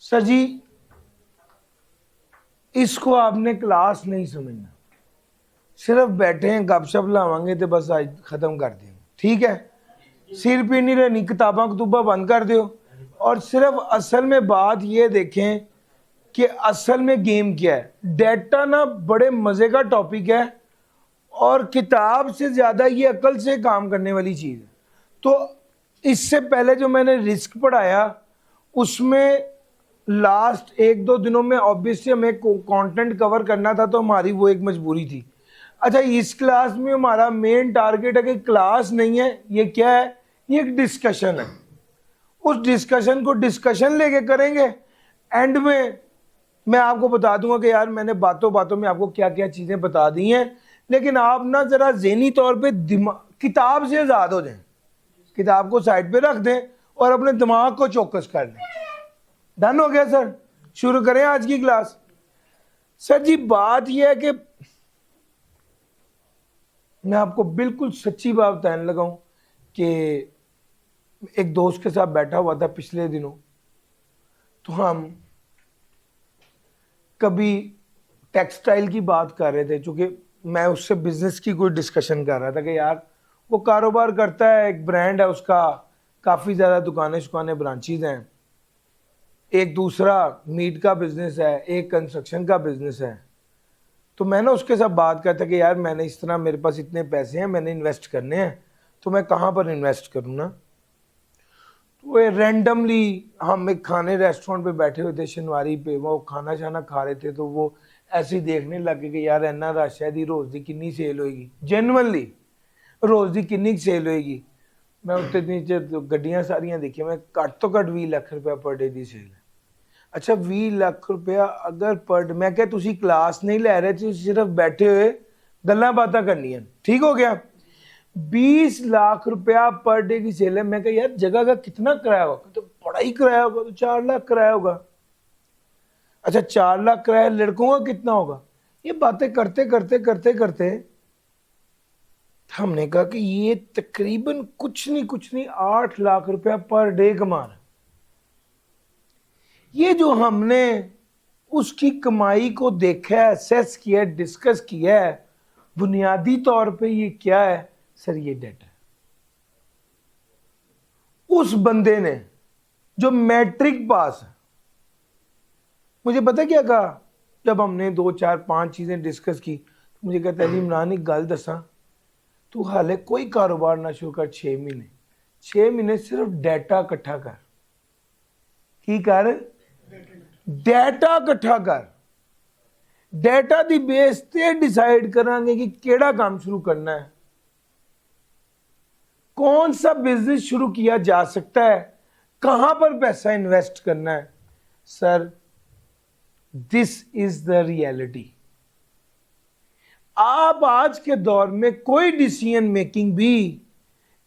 Sir जी, इसको आपने class नहीं समझना, सिर्फ बैठे हैं गपशप लावांगे तो बस आज खत्म कर देंगे, ठीक है। सिर पी नहीं रहनी, किताबा कतूबा बंद कर दो और सिर्फ असल में बात ये देखें कि असल में गेम क्या है। डेटा ना बड़े मजे का टॉपिक है और किताब से ज्यादा ये अकल से काम करने वाली चीज है। तो इससे पहले जो मैंने रिस्क पढ़ाया उसमें लास्ट एक दो दिनों में ऑब्वियसली हमें कंटेंट कवर करना था, तो हमारी वो एक मजबूरी थी। अच्छा, इस क्लास में हमारा मेन टारगेट है कि क्लास नहीं है, ये क्या है, ये एक डिस्कशन है। उस डिस्कशन को डिस्कशन लेके करेंगे। एंड में मैं आपको बता दूंगा कि यार मैंने बातों बातों में आपको क्या क्या चीजें बता दी हैं, लेकिन आप ना जरा ज़हनी तौर पे किताब से आज़ाद हो जाएं, किताब को साइड पे रख दें और अपने दिमाग को चौकस कर लें। डन हो गया सर? शुरू करें आज की क्लास। सर जी, बात यह है कि मैं आपको बिल्कुल सच्ची बात बताने लगा हूं कि एक दोस्त के साथ बैठा हुआ था पिछले दिनों, तो हम कभी टेक्सटाइल की बात कर रहे थे, चूंकि मैं उससे बिजनेस की कोई डिस्कशन कर रहा था कि यार वो कारोबार करता है, एक ब्रांड है उसका, काफ़ी ज़्यादा दुकानें शुकानें ब्रांचेज हैं, एक दूसरा मीट का बिजनेस है, एक कंस्ट्रक्शन का बिजनेस है। तो मैं ना उसके साथ बात करता कि यार मैंने इस तरह, मेरे पास इतने पैसे हैं, मैंने इन्वेस्ट करने हैं, तो मैं कहाँ पर इन्वेस्ट करूँ ना। तो ये रैंडमली हम एक खाने रेस्टोरेंट पे बैठे हुए थे शनवारी पे, वो खाना शाना खा रहे थे, तो वो ऐसे ही देखने लगे कि यार इन्ना रश है, दी रोज़ दी कितनी सेल होएगी, जेनुअनली रोज़ दी कितनी सेल होएगी। मैं उत्ते नीचे गड्डियां सारियां देखी, मैं घट तो घट 20 लाख रुपया पर डे की सेल है। अच्छा, 20 लाख रुपया अगर पर, मैं क्या तुसी क्लास नहीं ले रहे, तुसी सिर्फ बैठे हुए गल्लां बातां करनियां, ठीक हो गया। 20 लाख रुपया पर डे की सेल है। मैं कहा यार जगह का कितना किराया होगा, तो बड़ा ही किराया होगा, तो 4 लाख किराया होगा। अच्छा, 4 लाख किराया, लड़कों का कितना होगा। ये बातें करते करते करते करते हमने कहा कि ये तकरीबन कुछ नहीं 8 लाख रुपया पर डे कमा रहा है। ये जो हमने उसकी कमाई को देखा है, असेस किया है, डिस्कस किया है, बुनियादी तौर पे ये क्या है सर, ये डेटा है। उस बंदे ने जो मैट्रिक पास है, मुझे पता क्या कहा, जब हमने 2 4 5 चीजें डिस्कस की, तो मुझे कहता है इमरान एक गल दसा, तू हाले कोई कारोबार ना शुरू कर, 6 महीने सिर्फ डाटा इकट्ठा कर। की कर? डाटा इकट्ठा कर। डाटा दी बेस ते डिसाइड करांगे कि केड़ा काम शुरू करना है, कौन सा बिजनेस शुरू किया जा सकता है, कहां पर पैसा इन्वेस्ट करना है। Sir, this is the reality. आप आज के दौर में कोई डिसीजन मेकिंग भी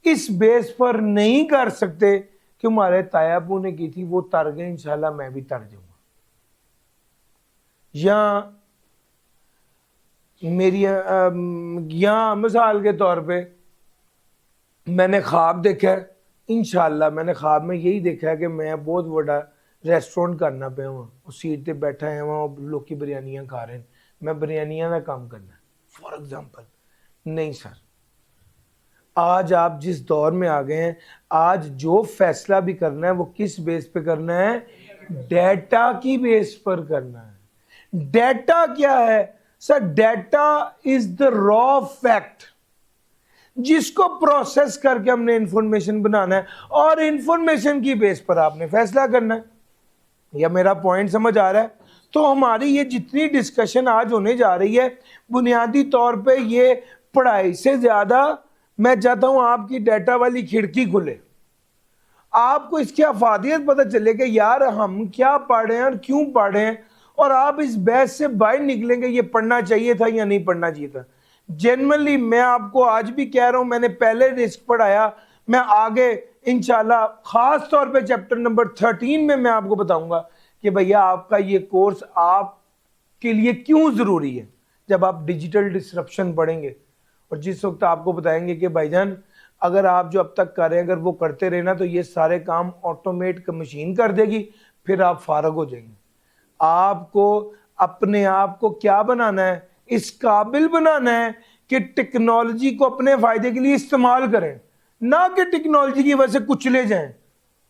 इस बेस पर नहीं कर सकते कि हमारे तायाबू ने की थी, वो तर गए, इंशाल्लाह मैं भी तर जाऊंगा। या मेरी या मिसाल के तौर पे मैंने ख्वाब देखा है, इंशाल्लाह मैंने ख्वाब में यही देखा है कि मैं बहुत बड़ा रेस्टोरेंट करना पे हुआ, उस सीट पे बैठा है वहाँ लोग की बिरयानियाँ खा रहे हैं, मैं बिरयानियाँ का काम करना है फॉर एग्जांपल। नहीं सर, आज आप जिस दौर में आ गए हैं, आज जो फैसला भी करना है वो किस बेस पे करना है, डेटा की बेस पर करना है। डेटा क्या है sir? Data is the raw fact जिसको प्रोसेस करके हमने इंफॉर्मेशन बनाना है और इंफॉर्मेशन की बेस पर आपने फैसला करना है। या मेरा पॉइंट समझ आ रहा है? तो हमारी ये जितनी डिस्कशन आज होने जा रही है, बुनियादी तौर पे ये पढ़ाई से ज्यादा मैं चाहता हूं आपकी डाटा वाली खिड़की खुले, आपको इसकी अफादियत पता चले कि यार हम क्या पढ़ रहे हैं और क्यों पढ़ रहे हैं, और आप इस बहस से बाहर निकलेंगे ये पढ़ना चाहिए था या नहीं पढ़ना चाहिए था। जेनरली मैं आपको आज भी कह रहा हूं, मैंने पहले रिस्क पढ़ाया, मैं आगे इंशाल्लाह खास तौर पे चैप्टर नंबर 13 में मैं आपको बताऊंगा कि भैया आपका ये कोर्स आपके लिए क्यों ज़रूरी है। जब आप डिजिटल डिसरप्शन पढ़ेंगे और जिस वक्त आपको बताएंगे कि भाईजान अगर आप जो अब तक कर रहे हैं अगर वो करते रहे ना, तो ये सारे काम ऑटोमेट मशीन कर देगी, फिर आप फारग हो जाएंगे। आपको अपने आप को क्या बनाना है, इस काबिल बनाना है कि टेक्नोलॉजी को अपने फायदे के लिए इस्तेमाल करें, ना कि टेक्नोलॉजी की वजह से कुचले जाएं।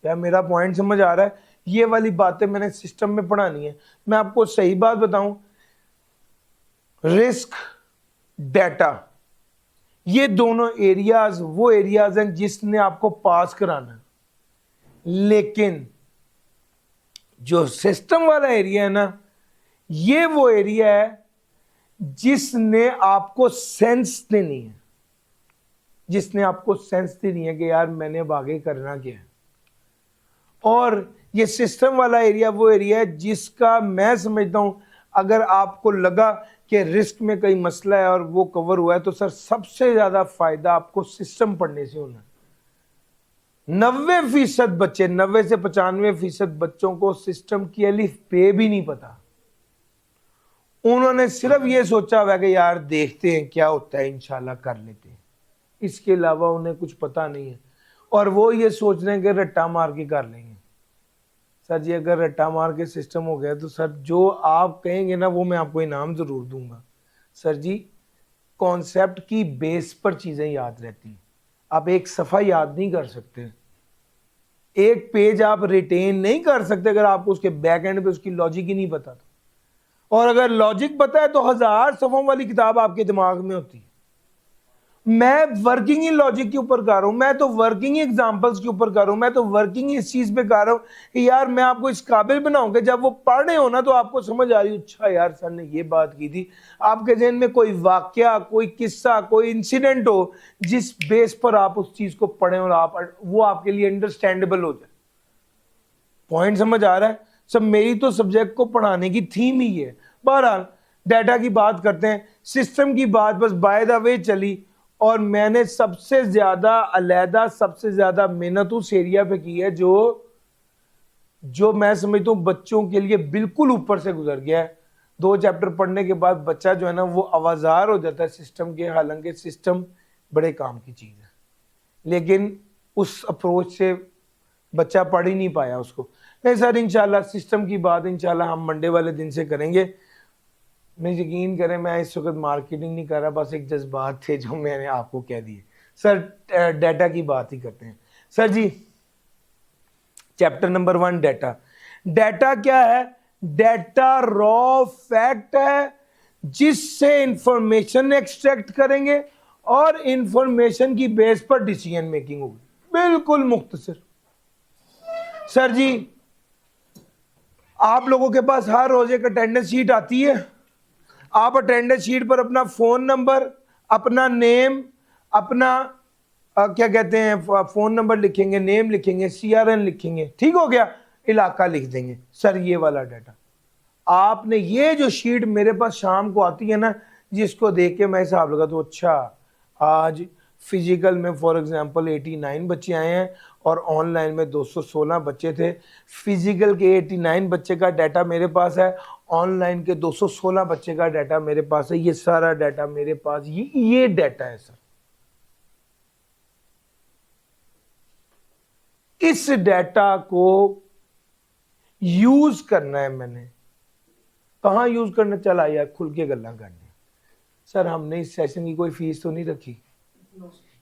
क्या मेरा पॉइंट समझ आ रहा है? ये वाली बातें मैंने सिस्टम में पढ़ानी है। मैं आपको सही बात बताऊं, रिस्क, डाटा, ये दोनों एरियाज वो एरियाज हैं जिसने आपको पास कराना है। लेकिन जो सिस्टम वाला एरिया है ना, ये वो एरिया है जिसने आपको सेंस देनी है, जिसने आपको सेंस देनी है कि यार मैंने अब आगे करना क्या है। और ये सिस्टम वाला एरिया वो एरिया है जिसका मैं समझता हूं, अगर आपको लगा कि रिस्क में कोई मसला है और वो कवर हुआ है, तो सर सबसे ज्यादा फायदा आपको सिस्टम पढ़ने से होना है। 90% बच्चे, 90 से 95% बच्चों को सिस्टम की अलिफ बे भी नहीं पता। उन्होंने सिर्फ ये सोचा हुआ कि यार देखते हैं क्या होता है, इंशाल्लाह कर लेते हैं। इसके अलावा उन्हें कुछ पता नहीं है, और वो ये सोच रहे हैं कि रट्टा मार के कर लेंगे। सर जी अगर रट्टा मार के सिस्टम हो गया तो सर जो आप कहेंगे ना वो मैं आपको इनाम जरूर दूंगा। सर जी कॉन्सेप्ट की बेस पर चीजें याद रहती हैं, आप एक सफा याद नहीं कर सकते, एक पेज आप रिटेन नहीं कर सकते अगर आपको उसके बैक एंड पे उसकी लॉजिक ही नहीं पता। और अगर लॉजिक पता है तो 1000 सफ़ों वाली किताब आपके दिमाग में होती है। मैं वर्किंग ही लॉजिक के ऊपर कर रहा हूं, मैं तो वर्किंग ही एग्जांपल्स के ऊपर कर रहा हूं, मैं तो वर्किंग ही इस चीज पे कर रहा हूं कि यार मैं आपको इस काबिल बनाऊंगा जब वो पढ़ रहे हो ना तो आपको समझ आ रही, अच्छा यार सर ने ये बात की थी। आपके जहन में कोई वाकया, कोई किस्सा, कोई इंसिडेंट हो जिस बेस पर आप उस चीज को पढ़ें और आप वो आपके लिए अंडरस्टैंडेबल हो जाए। पॉइंट समझ आ रहा है? सब मेरी तो सब्जेक्ट को पढ़ाने की थीम ही है। बहरहाल डाटा की बात करते हैं, सिस्टम की बात बस बाय द वे चली, और मैंने सबसे ज्यादा अलहदा, सबसे ज्यादा मेहनत उस एरिया पे की है जो मैं समझता हूँ बच्चों के लिए बिल्कुल ऊपर से गुजर गया है। 2 चैप्टर पढ़ने के बाद बच्चा जो है ना वो आवाजार हो जाता है सिस्टम के, हालांकि सिस्टम बड़े काम की चीज है, लेकिन उस अप्रोच से बच्चा पढ़ ही नहीं पाया उसको। नहीं सर इंशाल्लाह सिस्टम की बात इंशाल्लाह हम मंडे वाले दिन से करेंगे। मैं यकीन करें मैं इस वक्त मार्केटिंग नहीं कर रहा, बस एक जज्बात थे जो मैंने आपको कह दिए। सर डाटा की बात ही करते हैं। सर जी चैप्टर नंबर 1 डाटा। डाटा क्या है? डाटा रॉ फैक्ट है जिससे इंफॉर्मेशन एक्सट्रैक्ट करेंगे और इंफॉर्मेशन की बेस पर डिसीजन मेकिंग होगी। बिल्कुल मुख्तसर। सर जी आप लोगों के पास हर रोज एक अटेंडेंस शीट आती है, आप अटेंडेंस शीट पर अपना फोन नंबर, अपना नेम, अपना क्या कहते हैं फोन नंबर लिखेंगे, नेम लिखेंगे, CRN लिखेंगे, ठीक हो गया, इलाका लिख देंगे। सर ये वाला डाटा आपने, ये जो शीट मेरे पास शाम को आती है ना, जिसको देख के मैं हिसाब लगा तो अच्छा आज फिजिकल में फॉर एग्जांपल 89 बच्चे आए हैं और ऑनलाइन में 216 बच्चे थे। फिजिकल के 89 बच्चे का डाटा मेरे पास है, ऑनलाइन के 216 बच्चे का डाटा मेरे पास है। ये सारा डाटा मेरे पास, ये डाटा है सर। इस डाटा को यूज करना है मैंने। कहां यूज करना? चला यार खुल के गल्ला करने। सर हमने इस सेशन की कोई फीस तो नहीं रखी,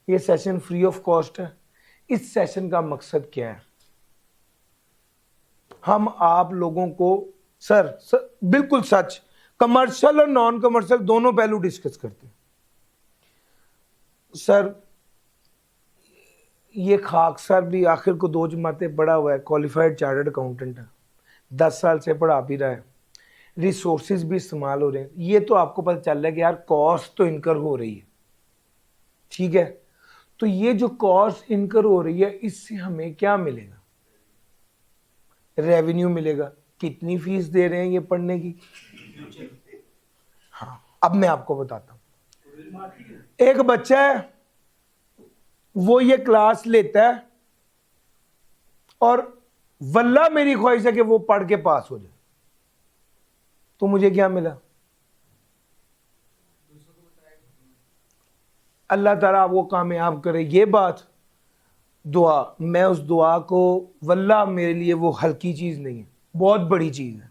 ये सेशन फ्री ऑफ कॉस्ट है। इस सेशन का मकसद क्या है? हम आप लोगों को सर बिल्कुल सच, कमर्शियल और नॉन कमर्शियल दोनों पहलू डिस्कस करते हैं। सर ये खाक सर भी आखिर को 2 जमातें पढ़ा हुआ है, क्वालिफाइड चार्टर्ड अकाउंटेंट है, 10 साल से पढ़ा भी रहा है, रिसोर्सेज भी इस्तेमाल हो रहे हैं। ये तो आपको पता चल रहा है कि यार कॉस्ट तो इनकर हो रही है, ठीक है। तो ये जो कॉस्ट इनकर हो रही है इससे हमें क्या मिलेगा? रेवेन्यू मिलेगा। कितनी फीस दे रहे हैं ये पढ़ने की? हाँ अब मैं आपको बताता हूं। एक बच्चा है वो ये क्लास लेता है और वल्लाह मेरी ख्वाहिश है कि वो पढ़ के पास हो जाए, तो मुझे क्या मिला? अल्लाह ताला वो कामयाब करे। ये बात दुआ, मैं उस दुआ को, वल्लाह मेरे लिए वो हल्की चीज नहीं है, बहुत बड़ी चीज़ है,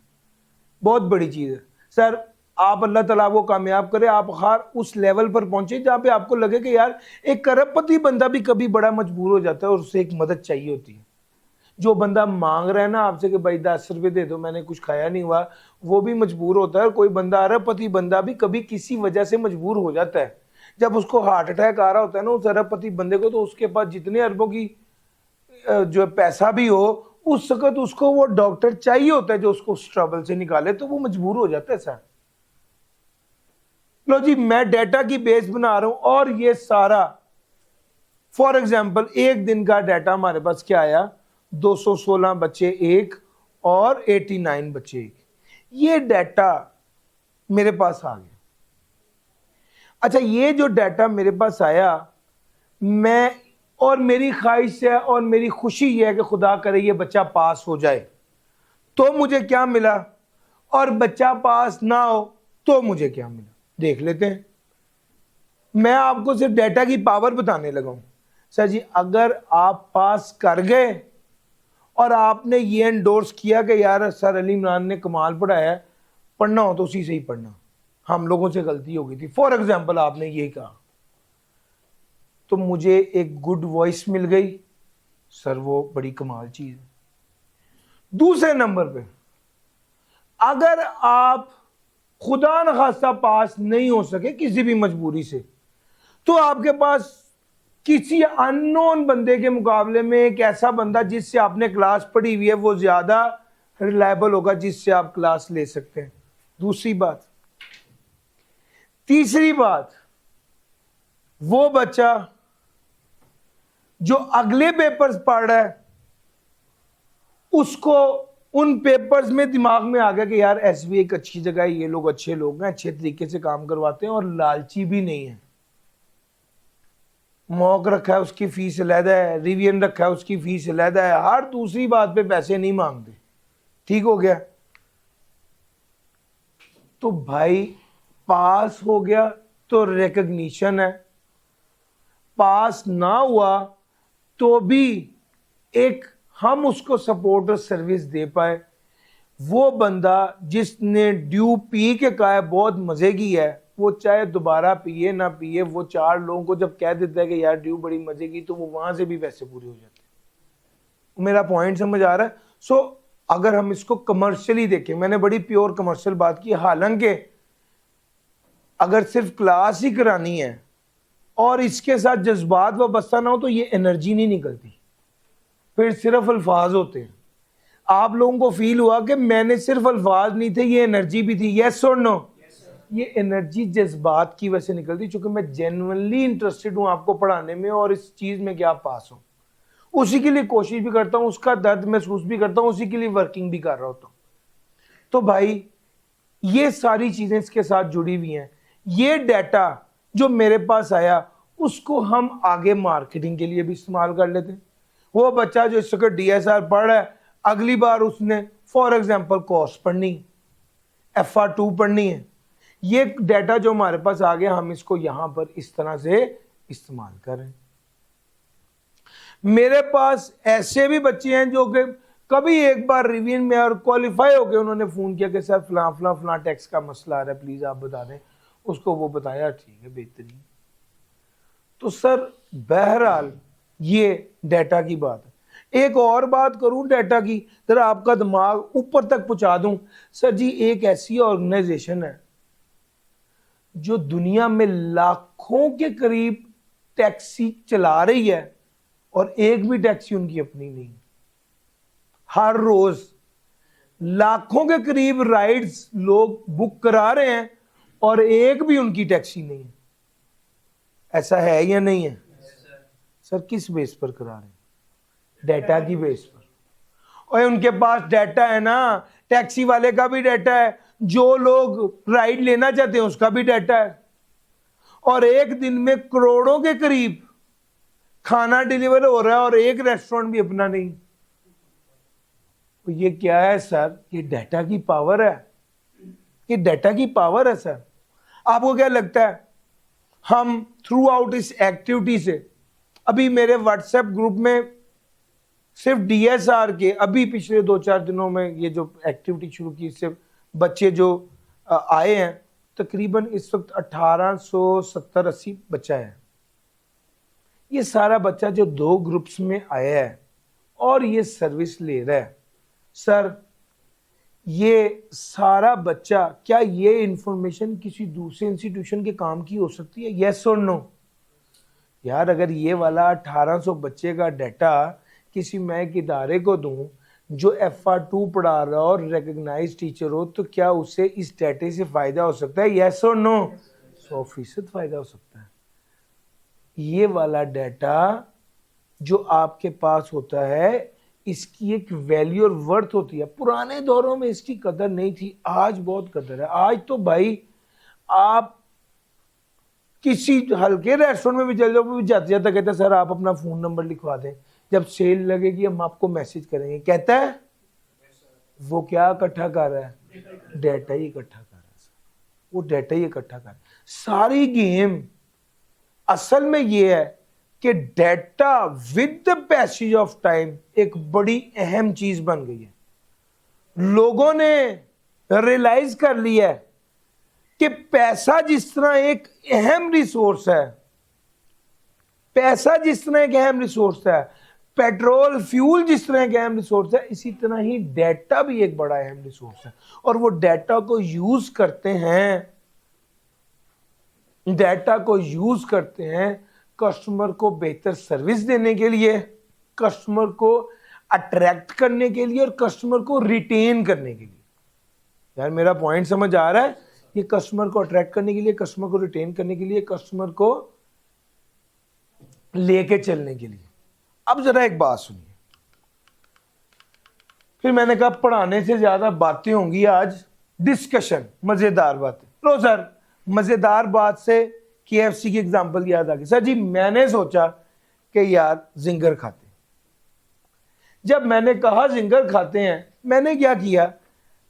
बहुत बड़ी चीज़ है सर। आप अल्लाह ताला आपको कामयाब करे, आप हर उस लेवल पर पहुंचे जहाँ पे आपको लगे कि यार एक करोड़पति बंदा भी कभी बड़ा मजबूर हो जाता है और उससे एक मदद चाहिए होती है। जो बंदा मांग रहा है ना आपसे कि भाई 10 रुपये दे दो, मैंने कुछ खाया नहीं हुआ, वो भी मजबूर होता है। कोई बंदा अरबपति बंदा भी कभी किसी वजह से मजबूर हो जाता है। जब उसको हार्ट अटैक आ रहा होता है ना उस अरबपति बंदे को, तो उसके पास जितने अरबों की जो पैसा भी हो, उस वक्त उसको वो डॉक्टर चाहिए होता है जो उसको उस ट्रबल से निकाले, तो वो मजबूर हो जाता है सर। लो जी, मैं डेटा की बेस बना रहा हूं और ये सारा फॉर एग्जाम्पल एक दिन का डाटा हमारे पास क्या आया, 216 बच्चे एक और 89 बच्चे एक, ये डाटा मेरे पास आ गया। अच्छा, ये जो डाटा मेरे पास आया, मैं और मेरी ख्वाहिश है और मेरी खुशी ये है कि खुदा करे ये बच्चा पास हो जाए, तो मुझे क्या मिला, और बच्चा पास ना हो तो मुझे क्या मिला, देख लेते हैं। मैं आपको सिर्फ डाटा की पावर बताने लगा हूं सर जी। अगर आप पास कर गए और आपने ये एंडोर्स किया कि यार सर अली इमरान ने कमाल पढ़ाया है, पढ़ना हो तो उसी से ही पढ़ना, हम लोगों से गलती हो गई थी, फॉर एग्जाम्पल आपने ये कहा, तो मुझे एक गुड वॉइस मिल गई सर, वो बड़ी कमाल चीज है। दूसरे नंबर पे, अगर आप खुदा न खास्ता पास नहीं हो सके किसी भी मजबूरी से, तो आपके पास किसी अननोन बंदे के मुकाबले में एक ऐसा बंदा जिससे आपने क्लास पढ़ी हुई है वो ज्यादा रिलायबल होगा, जिससे आप क्लास ले सकते हैं। दूसरी बात। तीसरी बात, वो बच्चा जो अगले पेपर्स पढ़ रहा है उसको उन पेपर्स में दिमाग में आ गया कि यार एसबीआई एक अच्छी जगह है, ये लोग अच्छे लोग हैं, अच्छे तरीके से काम करवाते हैं और लालची भी नहीं है, मॉक रखा है उसकी फीस अलहदा है, रिवीजन रखा है उसकी फीस अलहदा है, हर दूसरी बात पे पैसे नहीं मांगते, ठीक हो गया। तो भाई पास हो गया तो रिकग्निशन है, पास ना हुआ तो भी एक हम उसको सपोर्ट और सर्विस दे पाए। वो बंदा जिसने ड्यू पी के कहा है बहुत मजे की है, वो चाहे दोबारा पिए ना पिए, वो 4 लोगों को जब कह देता है कि यार ड्यू बड़ी मजे की, तो वो वहां से भी पैसे पूरे हो जाते हैं। मेरा पॉइंट समझ आ रहा है? सो अगर हम इसको कमर्शियली देखें, मैंने बड़ी प्योर कमर्शियल बात की, हालांकि अगर सिर्फ क्लास ही करानी है और इसके साथ जज्बात वाबस्ता ना हो तो ये एनर्जी नहीं निकलती, फिर सिर्फ अल्फाज होते हैं। आप लोगों को फील हुआ कि मैंने सिर्फ अल्फाज नहीं थे, ये एनर्जी भी थी, यस और नो? ये एनर्जी जज्बात की वजह से निकलती, चूंकि मैं जेन्युइनली इंटरेस्टेड हूं आपको पढ़ाने में और इस चीज में कि आप पास हो, उसी के लिए कोशिश भी करता हूं, उसका दर्द महसूस भी करता हूं, उसी के लिए वर्किंग भी कर रहा होता हूं। तो भाई ये सारी चीजें इसके साथ जुड़ी हुई हैं। ये डाटा जो मेरे पास आया उसको हम आगे मार्केटिंग के लिए भी इस्तेमाल कर लेते हैं। वो बच्चा जो इस वक्त डीएसआर पढ़ रहा है, अगली बार उसने फॉर एग्जांपल कॉस्ट पढ़नी, FR2 पढ़नी है, ये डाटा जो हमारे पास आ गया हम इसको यहां पर इस तरह से इस्तेमाल करें। मेरे पास ऐसे भी बच्चे हैं जो कि कभी एक बार रिवीजन में और क्वालिफाई हो गए, उन्होंने फोन किया कि सर फलां फलां फलां टैक्स का मसला आ रहा है, प्लीज आप बता दें, उसको वो बताया, ठीक है बेहतरीन। तो सर बहरहाल ये डाटा की बात है। एक और बात करूं डाटा की, जरा आपका दिमाग ऊपर तक पहुंचा दूं। सर जी एक ऐसी ऑर्गेनाइजेशन है जो दुनिया में लाखों के करीब टैक्सी चला रही है और एक भी टैक्सी उनकी अपनी नहीं। हर रोज लाखों के करीब राइड्स लोग बुक करा रहे हैं और एक भी उनकी टैक्सी नहीं है। ऐसा है या नहीं है? सर किस बेस पर करा रहे हैं? डाटा की बेस पर। और उनके पास डाटा है ना, टैक्सी वाले का भी डाटा है, जो लोग राइड लेना चाहते हैं उसका भी डाटा है, और एक दिन में करोड़ों के करीब खाना डिलीवर हो रहा है और एक रेस्टोरेंट भी अपना नहीं। तो ये क्या है सर? ये डाटा की पावर है, ये डाटा की पावर है सर। आपको क्या लगता है हम थ्रू आउट इस एक्टिविटी से, अभी मेरे व्हाट्सएप ग्रुप में सिर्फ DSR के अभी पिछले 2-4 दिनों में ये जो एक्टिविटी शुरू की, इससे बच्चे जो आए हैं, तकरीबन इस वक्त 1870-80 बच्चा है। ये सारा बच्चा जो 2 ग्रुप्स में आया है और ये सर्विस ले रहा है, सर ये सारा बच्चा, क्या ये इंफॉर्मेशन किसी दूसरे इंस्टीट्यूशन के काम की हो सकती है? यस और नो? यार अगर ये वाला 1800 बच्चे का डाटा किसी मैं एक इदारे को दूं जो FR2 पढ़ा रहा हो और रिकग्नाइज टीचर हो, तो क्या उसे इस डाटे से फायदा हो सकता है? यस और नो? 100% फायदा हो सकता है। ये वाला डाटा जो आपके पास होता है, इसकी एक वैल्यू और वर्थ होती है। पुराने दौरों में इसकी कदर नहीं थी, आज बहुत कदर है। आज तो भाई आप किसी हल्के रेस्टोरेंट में भी चल जाओ, भी जाते जाते कहते हैं सर आप अपना फोन नंबर लिखवा दें, जब सेल लगेगी हम आपको मैसेज करेंगे। कहता है वो क्या इकट्ठा कर रहा है? डाटा ही इकट्ठा कर रहा है। वो डाटा ही इकट्ठा कर रहा है। सारी गेम असल में ये है कि data with the passage of time एक बड़ी अहम चीज बन गई है। लोगों ने रियलाइज कर लिया है कि पैसा जिस तरह एक अहम रिसोर्स है, पैसा जिस तरह एक अहम रिसोर्स है, पेट्रोल फ्यूल जिस तरह एक अहम रिसोर्स है, इसी तरह ही डाटा भी एक बड़ा अहम रिसोर्स है। और वो डाटा को यूज करते हैं, डाटा को यूज करते हैं कस्टमर को बेहतर सर्विस देने के लिए, कस्टमर को अट्रैक्ट करने के लिए और कस्टमर को रिटेन करने के लिए। यार मेरा पॉइंट समझ आ रहा है? ये कस्टमर को अट्रैक्ट करने के लिए, कस्टमर को रिटेन करने के लिए, कस्टमर को लेके चलने के लिए। अब जरा एक बात सुनिए, फिर मैंने कहा पढ़ाने से ज्यादा बातें होंगी आज, डिस्कशन, मजेदार बातें। लो सर, मजेदार बात से KFC की एग्जांपल याद आ गई। सर जी मैंने सोचा कि यार जिंगर खाते, जब मैंने कहा जिंगर खाते हैं, मैंने क्या किया,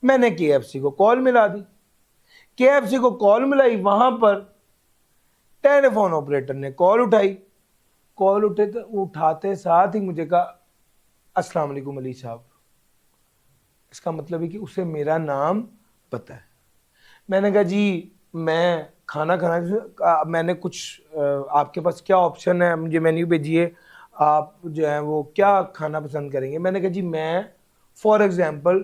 मैंने KFC को कॉल मिला दी। KFC को कॉल मिलाई, वहां पर टेलीफोन ऑपरेटर ने कॉल उठाई। कॉल उठाते साथ ही मुझे कहा अस्सलाम वालेकुम अली साहब। इसका मतलब है कि उसे मेरा नाम पता है। मैंने कहा जी मैं खाना खाना, मैंने कुछ आपके पास क्या ऑप्शन है, मुझे मेन्यू भेजिए, आप जो है वो क्या खाना पसंद करेंगे। मैंने कहा जी मैं फॉर एग्जांपल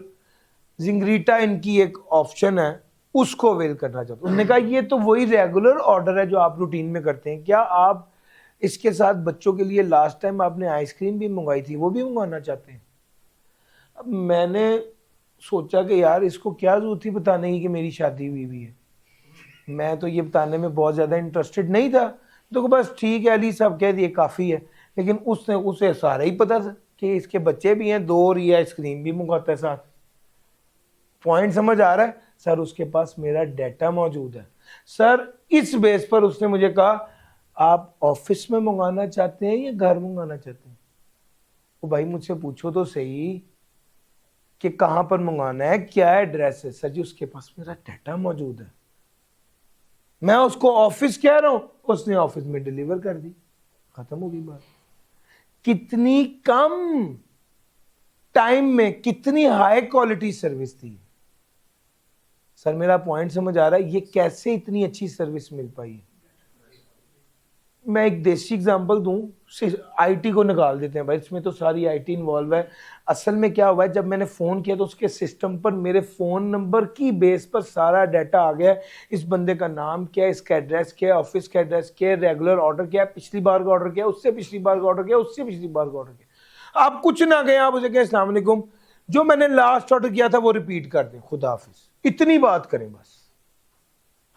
जिंगरीटा इनकी एक ऑप्शन है, उसको अवेल करना चाहता हूँ। उन्होंने कहा ये तो वही रेगुलर ऑर्डर है जो आप रूटीन में करते हैं, क्या आप इसके साथ बच्चों के लिए लास्ट टाइम आपने आइसक्रीम भी मंगवाई थी वो भी मंगवाना चाहते हैं? अब मैंने सोचा कि यार इसको क्या जरूरत थी बताने की कि मेरी शादी हुई भी है, मैं तो ये बताने में बहुत ज़्यादा इंटरेस्टेड नहीं था। तो बस ठीक है अली साहब कह दिए काफ़ी है। लेकिन उसे सारा ही पता था कि इसके बच्चे भी हैं 2 और ये आइसक्रीम भी मंगवाता है साथ। पॉइंट समझ आ रहा है? सर उसके पास मेरा डाटा मौजूद है। सर इस बेस पर उसने मुझे कहा आप ऑफिस में मंगाना चाहते हैं या घर मंगाना चाहते हैं? तो भाई मुझसे पूछो तो सही कि कहाँ पर मंगाना है, क्या एड्रेस है। सर जी उसके पास मेरा डाटा मौजूद है, मैं उसको ऑफिस कह रहा हूं, उसने ऑफिस में डिलीवर कर दी, खत्म हो गई बात। कितनी कम टाइम में कितनी हाई क्वालिटी सर्विस थी। सर मेरा पॉइंट समझ आ रहा है? ये कैसे इतनी अच्छी सर्विस मिल पाई है? मैं एक देसी एग्जांपल दूं, आईटी को निकाल देते हैं भाई, इसमें तो सारी आईटी इन्वॉल्व है। असल में क्या हुआ है, जब मैंने फ़ोन किया तो उसके सिस्टम पर मेरे फ़ोन नंबर की बेस पर सारा डाटा आ गया। इस बंदे का नाम क्या है, इसका एड्रेस क्या है, ऑफिस का एड्रेस क्या है, रेगुलर ऑर्डर क्या है, पिछली बार का ऑर्डर क्या है, उससे पिछली बार का ऑर्डर क्या है, उससे पिछली बार का ऑर्डर क्या है। आप कुछ ना गए, आप उसे कहें अस्सलाम वालेकुम, जो मैंने लास्ट ऑर्डर किया था वो रिपीट कर दें, खुदा हाफिज, इतनी बात करें बस।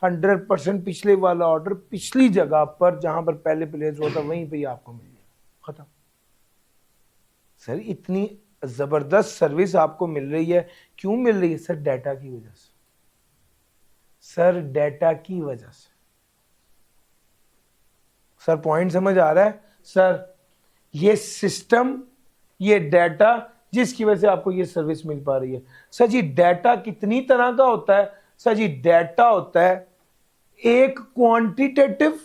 100% पिछले वाला ऑर्डर पिछली जगह पर जहां पर पहले प्लेस हुआ था वहीं पे आपको मिल गया, खत्म। सर इतनी जबरदस्त सर्विस आपको मिल रही है, क्यों मिल रही है? सर डाटा की वजह से, सर डाटा की वजह से। सर पॉइंट समझ आ रहा है? सर ये सिस्टम, ये डाटा जिसकी वजह से आपको ये सर्विस मिल पा रही है। सर जी डाटा कितनी तरह का होता है? सर जी डाटा होता है एक क्वांटिटेटिव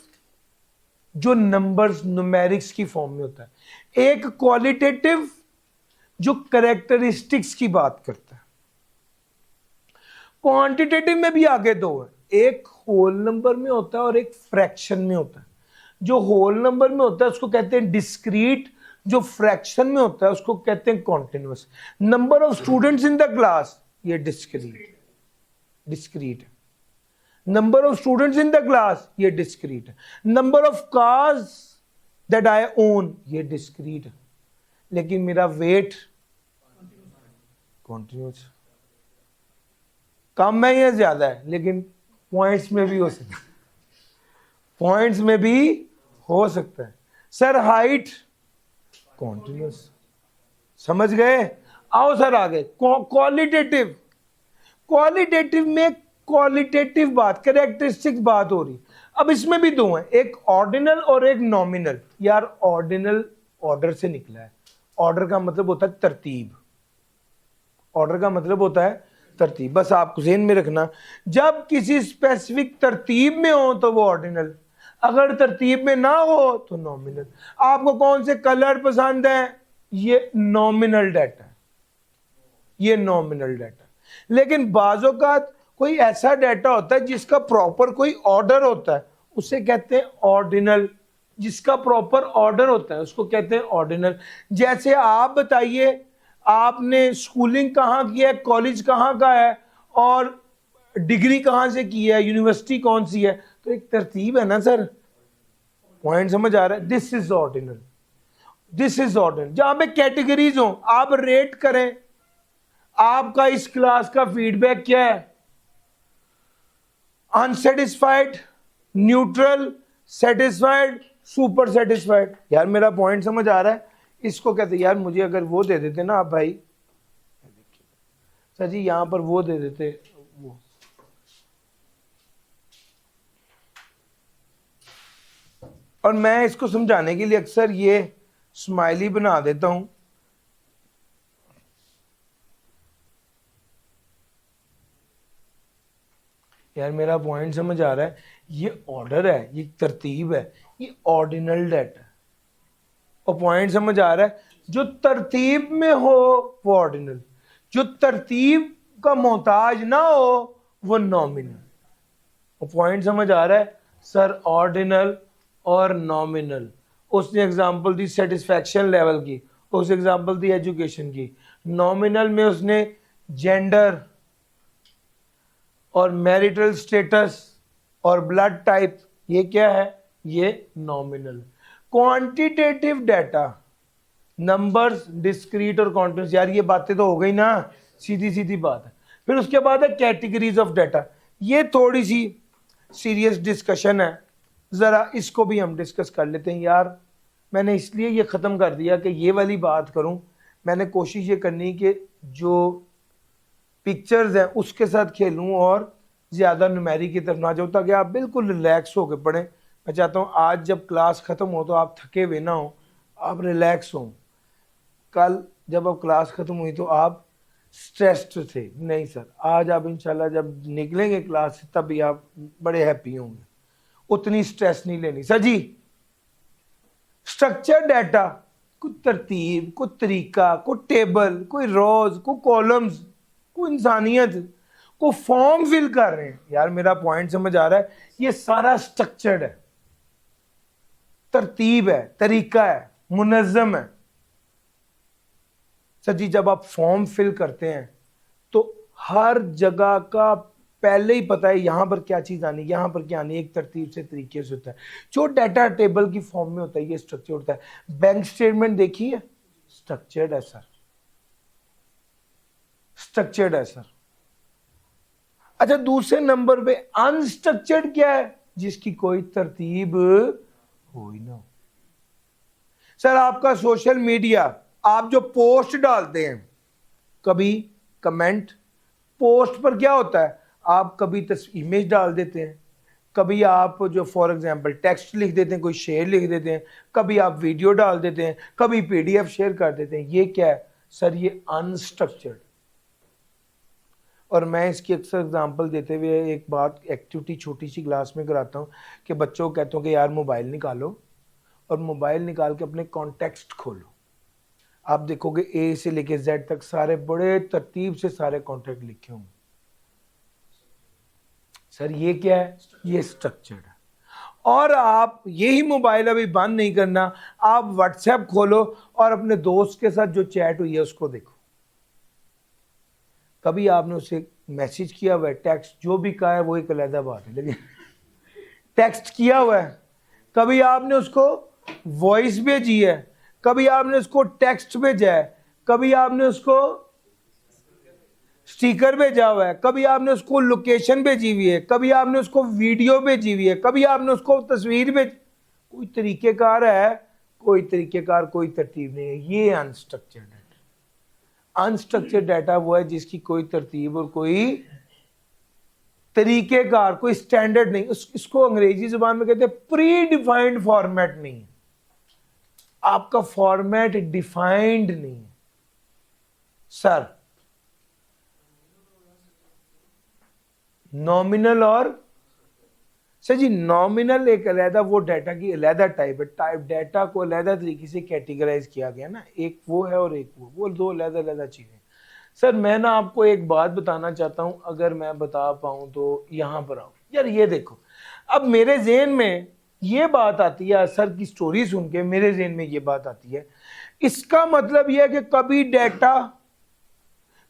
जो नंबर्स न्यूमेरिक्स की फॉर्म में होता है, एक क्वालिटेटिव जो कैरेक्टरिस्टिक्स की बात करता है। क्वांटिटेटिव में भी आगे दो है, एक होल नंबर में होता है और एक फ्रैक्शन में होता है। जो होल नंबर में होता है उसको कहते हैं डिस्क्रीट, जो फ्रैक्शन में होता है उसको कहते हैं continuous. Number of students in the class, ये डिस्क्रीट है। Number of students in the class, ये डिस्क्रीट है। Number of cars that I own, ये डिस्क्रीट है। लेकिन मेरा वेट कॉन्टिन्यूअस, कम है या ज्यादा है, लेकिन पॉइंट्स में भी हो सकता है, पॉइंट्स में भी हो सकता है। सर हाइट कॉन्टिन्यूअस, समझ गए? आओ सर आगे, क्वालिटेटिव। क्वालिटेटिव में क्वालिटेटिव बात, कैरेक्टरिस्टिक्स बात हो रही। अब इसमें भी दो हैं, एक ऑर्डिनल और एक नॉमिनल। यार ऑर्डिनल ऑर्डर से निकला है, ऑर्डर का मतलब होता है तरतीब, ऑर्डर का मतलब होता है तरतीब। बस आप ज़हन में रखना, जब किसी स्पेसिफिक तरतीब में हो तो वो ऑर्डिनल, अगर तरतीब में ना हो तो नॉमिनल। आपको कौन से कलर पसंद है, ये नॉमिनल डाटा है, ये नॉमिनल डाटा। लेकिन बाज़ औक़ात कोई ऐसा डाटा होता है जिसका प्रॉपर कोई ऑर्डर होता है, उसे कहते हैं ऑर्डिनल। जिसका प्रॉपर ऑर्डर होता है उसको कहते हैं ऑर्डिनल। जैसे आप बताइए, आपने स्कूलिंग कहाँ किया है, कॉलेज कहाँ का है, और डिग्री कहाँ से की है, यूनिवर्सिटी कौन सी है, तो एक तरतीब है ना सर। पॉइंट समझ आ रहा है? This is ordinal, this is ordinal. जहां पे कैटेगरीज हो, आप रेट करें आपका इस क्लास का फीडबैक क्या है, unsatisfied, neutral, satisfied, super satisfied. यार मेरा पॉइंट समझ आ रहा है? इसको कहते यार मुझे अगर वो दे देते ना आप भाई, सर जी यहां पर वो दे देते, वो और मैं इसको समझाने के लिए अक्सर ये स्माइली बना देता हूं। यार मेरा पॉइंट समझ आ रहा है? ये ऑर्डर है, ये तरतीब है, ये ऑर्डिनल डाटा है। और पॉइंट समझ आ रहा है? जो तरतीब में हो वो ऑर्डिनल, जो तरतीब का मोहताज ना हो वो नॉमिनल। और पॉइंट समझ आ रहा है? सर ऑर्डिनल और नॉमिनल। उसने एग्जांपल दी सेटिस्फैक्शन लेवल की, उस एग्जांपल दी एजुकेशन की। नॉमिनल में उसने जेंडर और मैरिटल स्टेटस और ब्लड टाइप, ये क्या है, ये nominal. Quantitative data, numbers, discrete और कॉन्टिन्यूस। यार ये बातें तो हो गई ना, सीधी सीधी बात है। फिर उसके बाद है कैटेगरीज ऑफ डाटा। ये थोड़ी सी सीरियस डिस्कशन है, ज़रा इसको भी हम डिस्कस कर लेते हैं। यार मैंने इसलिए ये ख़त्म कर दिया कि ये वाली बात करूं, मैंने कोशिश ये करनी कि जो पिक्चर्स हैं उसके साथ खेलूं और ज़्यादा नुमेरी की तरफ ना जाऊँ, ताकि आप बिल्कुल रिलैक्स होकर पढ़ें। मैं चाहता हूँ आज जब क्लास ख़त्म हो तो आप थके हुए ना हो, आप रिलैक्स हों। कल जब अब क्लास ख़त्म हुई तो आप स्ट्रेस्ड थे, नहीं सर आज आप इंशाल्लाह जब निकलेंगे क्लास से तभी आप बड़े हैप्पी होंगे, उतनी स्ट्रेस नहीं लेनी। सर जी स्ट्रक्चर डाटा, कोई तरतीब, कोई तरीका, कोई टेबल, कोई रोज, कोई कॉलम्स, कोई इंसानियत, कोई फॉर्म फिल कर रहे हैं। यार मेरा पॉइंट समझ आ रहा है? ये सारा स्ट्रक्चर्ड है, तरतीब है, तरीका है, मुनज़्ज़म है। सर जी जब आप फॉर्म फिल करते हैं तो हर जगह का पहले ही पता है यहां पर क्या चीज आनी, यहां पर क्या आनी, एक तरतीब से तरीके से होता है। जो डाटा टेबल की फॉर्म में होता है ये स्ट्रक्चर होता है। बैंक स्टेटमेंट देखिए, स्ट्रक्चर्ड है सर, स्ट्रक्चर्ड है सर। अच्छा दूसरे नंबर पे अनस्ट्रक्चर्ड क्या है, जिसकी कोई तरतीब हो ही ना हो। सर आपका सोशल मीडिया, आप जो पोस्ट डालते हैं, कभी कमेंट, पोस्ट पर क्या होता है, आप कभी इमेज डाल देते हैं, कभी आप जो फॉर एग्जांपल टेक्स्ट लिख देते हैं, कोई शेर लिख देते हैं, कभी आप वीडियो डाल देते हैं, कभी पीडीएफ शेयर कर देते हैं। ये क्या है सर, ये अनस्ट्रक्चर्ड। और मैं इसकी अक्सर एग्जांपल देते हुए एक बात, एक्टिविटी छोटी सी क्लास में कराता हूँ कि बच्चों को कहता हूँ कि यार मोबाइल निकालो और मोबाइल निकाल के अपने कॉन्टेक्स्ट खोलो। आप देखोगे ए से लेके जेड तक सारे बड़े तरतीब से सारे कॉन्ट्रैक्ट लिखे होंगे। सर ये क्या है? ये स्ट्रक्चर्ड है। और आप यही मोबाइल अभी बंद नहीं करना, आप व्हाट्सएप खोलो और अपने दोस्त के साथ जो चैट हुई है उसको देखो। कभी आपने उसे मैसेज किया हुआ है, टेक्स्ट जो भी कहा है वो एक अलग बात है, लेकिन टेक्स्ट किया हुआ है, कभी आपने उसको वॉइस भेजी है, कभी आपने उसको टेक्स्ट भेजा है, कभी आपने उसको स्टिकर भेजा हुआ है, कभी आपने उसको लोकेशन भेजी हुई है, कभी आपने उसको वीडियो भेजी हुई है, कभी आपने उसको तस्वीर भेज, कोई तरीकेकार है? कोई तरीकेकार, कोई तरतीब नहीं है। ये अनस्ट्रक्चर्ड डाटा। अनस्ट्रक्चर्ड डाटा वो है जिसकी कोई तरतीब और कोई तरीकेकार, कोई स्टैंडर्ड नहीं। इसको अंग्रेजी जुबान में कहते हैं प्री डिफाइंड फॉर्मेट नहीं है। आपका फॉर्मेट डिफाइंड नहीं है सर। नॉमिनल और सर जी, नॉमिनल एक अलहदा वो डाटा की अलहदा टाइप है। टाइप डाटा को अलहदा तरीके से कैटेगराइज किया गया ना, एक वो है और एक वो दो अलहदा अलहदा चीजें। सर मैं ना आपको एक बात बताना चाहता हूं, अगर मैं बता पाऊं तो यहां पर आओ यार। ये देखो, अब मेरे जेहन में ये बात आती है, सर की स्टोरी सुन के मेरे जेहन में ये बात आती है। इसका मतलब यह है कि कभी डाटा,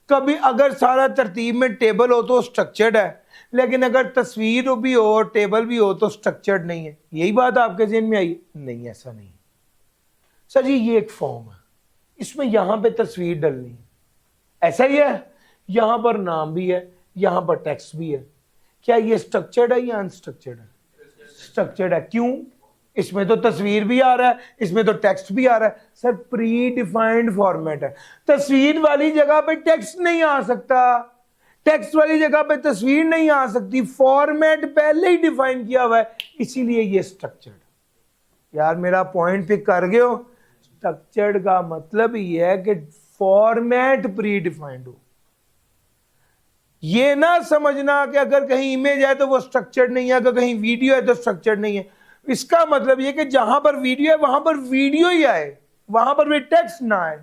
कभी अगर सारा तरतीब में टेबल हो तो स्ट्रक्चर्ड है, लेकिन अगर तस्वीर भी हो टेबल भी हो तो स्ट्रक्चर्ड नहीं है। यही बात आपके जेहन में आई? नहीं, ऐसा नहीं सर जी। ये एक फॉर्म है, इसमें यहां पे तस्वीर डलनी है, ऐसा ही है। यहां पर नाम भी है, यहां पर टेक्स्ट भी है। क्या ये स्ट्रक्चर्ड है या अनस्ट्रक्चर्ड है? स्ट्रक्चर्ड है। क्यों? इसमें तो तस्वीर भी आ रहा है, इसमें तो टेक्स्ट भी आ रहा है। सर प्री डिफाइंड फॉर्मेट है। तस्वीर वाली जगह पे टेक्स्ट नहीं आ सकता, टेक्स्ट वाली जगह पे तस्वीर नहीं आ सकती। फॉर्मेट पहले ही डिफाइन किया हुआ है, इसीलिए ये स्ट्रक्चर्ड। यार मेरा पॉइंट पिक कर गए हो? स्ट्रक्चर्ड का मतलब ये है कि फॉर्मेट प्री डिफाइंड हो। ये ना समझना कि अगर कहीं इमेज है तो वो स्ट्रक्चर्ड नहीं है, अगर कहीं वीडियो है तो स्ट्रक्चर्ड नहीं है। इसका मतलब ये कि जहां पर वीडियो है वहां पर वीडियो ही आए, वहां पर भी टेक्स्ट ना आए।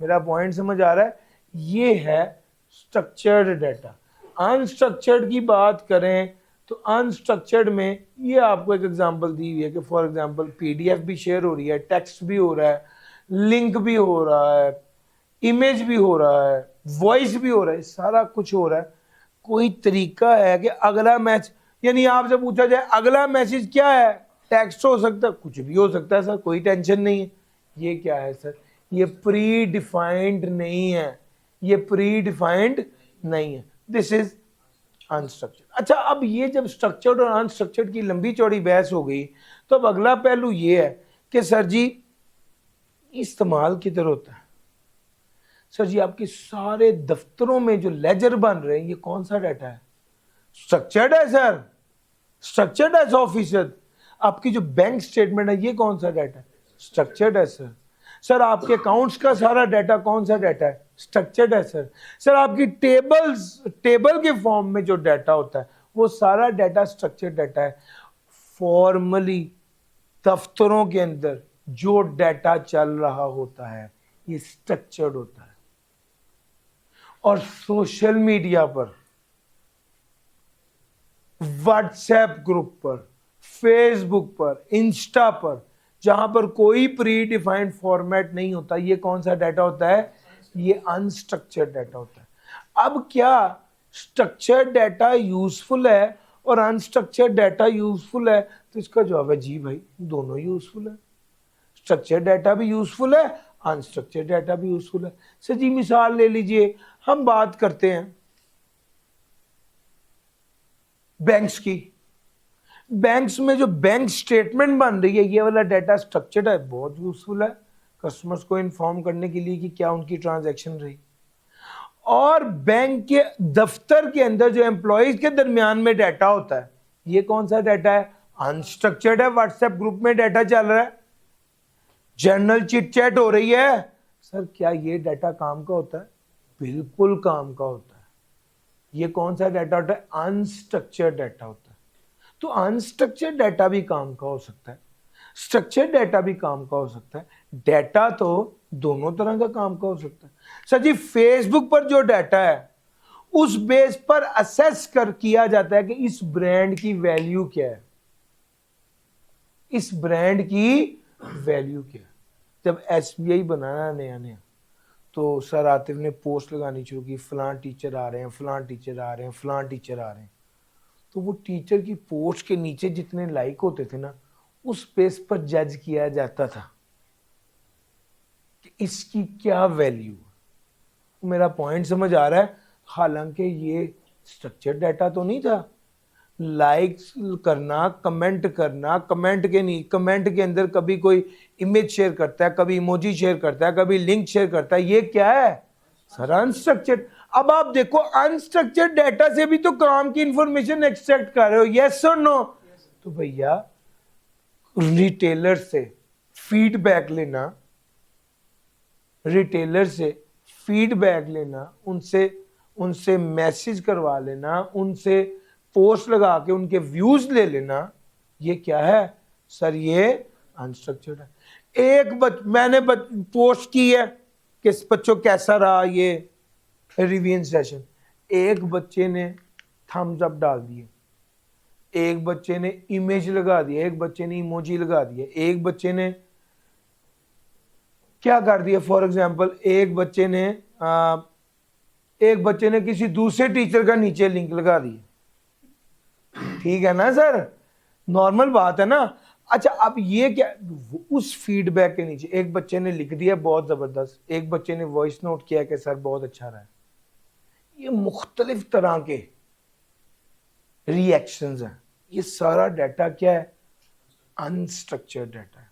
मेरा पॉइंट समझ आ रहा है? ये है स्ट्रक्चर्ड डाटा। अनस्ट्रक्चर्ड की बात करें तो अनस्ट्रक्चर्ड में ये आपको एक एग्जांपल दी हुई है कि फॉर एग्जांपल पीडीएफ भी शेयर हो रही है, टेक्स्ट भी हो रहा है, लिंक भी हो रहा है, इमेज भी हो रहा है, वॉइस भी हो रहा है, सारा कुछ हो रहा है। कोई तरीका है कि अगला मैच, यानी आपसे पूछा जाए अगला मैसेज क्या है? टेक्स्ट हो सकता है, कुछ भी हो सकता है सर, कोई टेंशन नहीं है। ये क्या है सर? ये प्री डिफाइंड नहीं है, ये प्री डिफाइंड नहीं है। This is unstructured. अच्छा, अब ये जब स्ट्रक्चर्ड और अनस्ट्रक्चर्ड की लंबी चौड़ी बहस हो गई, तो अब अगला पहलू ये है कि सर जी इस्तेमाल किधर होता है? सर जी आपके सारे दफ्तरों में जो लेजर बन रहे हैं, ये कौन सा डाटा है? स्ट्रक्चर्ड है सर, स्ट्रक्चर्ड है 100%। आपकी जो बैंक स्टेटमेंट है, ये कौन सा डाटा है? स्ट्रक्चर्ड है सर। सर आपके अकाउंट्स का सारा डाटा कौन सा डाटा है? स्ट्रक्चर्ड है सर। सर आपकी टेबल के फॉर्म में जो डाटा होता है वो सारा डाटा स्ट्रक्चर्ड डाटा है। फॉर्मली दफ्तरों के अंदर जो डाटा चल रहा होता है ये स्ट्रक्चर्ड होता है। और सोशल मीडिया पर, व्हाट्सएप ग्रुप पर, फेसबुक पर, इंस्टा पर, जहां पर कोई प्री डिफाइंड फॉर्मेट नहीं होता, ये कौन सा डाटा होता है? ये अनस्ट्रक्चर्ड डाटा होता है। अब क्या स्ट्रक्चर्ड डाटा यूजफुल है और अनस्ट्रक्चर्ड डाटा यूजफुल है? तो इसका जवाब है जी भाई, दोनों यूजफुल है। स्ट्रक्चर्ड डाटा भी यूजफुल है, अनस्ट्रक्चर्ड डाटा भी यूजफुल है। सर जी मिसाल ले लीजिए, हम बात करते हैं बैंक्स की। बैंक्स में जो बैंक स्टेटमेंट बन रही है, ये वाला डाटा स्ट्रक्चर्ड है, बहुत यूजफुल है कस्टमर्स को इन्फॉर्म करने के लिए कि क्या उनकी ट्रांजैक्शन रही। और बैंक के दफ्तर के अंदर जो एम्प्लॉयज के दरमियान में डाटा होता है, ये कौन सा डाटा है? अनस्ट्रक्चर्ड है। व्हाट्सएप ग्रुप में डाटा चल रहा है, जर्नल चिट चैट हो रही है। सर क्या ये डाटा काम का होता है? बिल्कुल काम का होता है। ये कौन सा डाटा होता है? अनस्ट्रक्चर्ड डाटा होता है। तो अनस्ट्रक्चर्ड डाटा भी काम का हो सकता है, स्ट्रक्चर्ड डाटा भी काम का हो सकता है, डाटा तो दोनों तरह का काम का हो सकता है सर जी। फेसबुक पर जो डाटा है उस बेस पर असेस कर किया जाता है कि इस ब्रांड की वैल्यू क्या है, इस ब्रांड की वैल्यू क्या है। जब एसबीआई बनाना नया नया तो सर आतिफ ने पोस्ट लगानी शुरू की, फलां टीचर आ रहे हैं, फलां टीचर आ रहे हैं, फलां टीचर आ रहे हैं। तो वो टीचर की पोस्ट के नीचे जितने लाइक होते थे ना, उस बेस पर जज किया जाता था कि इसकी क्या वैल्यू है। मेरा पॉइंट समझ आ रहा है? हालांकि ये स्ट्रक्चर्ड डाटा तो नहीं था। लाइक्स करना, कमेंट करना, कमेंट के अंदर कभी कोई इमेज शेयर करता है, कभी इमोजी शेयर करता है, कभी लिंक शेयर करता है, ये क्या है सर? अनस्ट्रक्चर्ड। अब आप देखो अनस्ट्रक्चर्ड डाटा से भी तो काम की इंफॉर्मेशन एक्सट्रैक्ट कर रहे हो, यस और नो? तो भैया रिटेलर से फीडबैक लेना, रिटेलर से फीडबैक लेना, उनसे मैसेज करवा लेना, उनसे पोस्ट लगा के उनके व्यूज ले लेना, ये क्या है सर? ये अनस्ट्रक्चर्ड है। मैंने पोस्ट की है कि बच्चों कैसा रहा ये रिवीजन सेशन, एक बच्चे ने थम्स अप डाल दिए, एक बच्चे ने इमेज लगा दिया, एक बच्चे ने इमोजी लगा दिया, एक बच्चे ने क्या कर दिया, फॉर एग्जांपल एक बच्चे ने किसी दूसरे टीचर का नीचे लिंक लगा दिया। ठीक है ना सर? नॉर्मल बात है ना। अच्छा अब ये क्या, उस फीडबैक के नीचे एक बच्चे ने लिख दिया बहुत जबरदस्त, एक बच्चे ने वॉइस नोट किया कि सर बहुत अच्छा रहा है। ये मुख्तलिफ तरह के रिएक्शंस हैं। ये सारा डाटा क्या है? अनस्ट्रक्चर्ड डाटा है।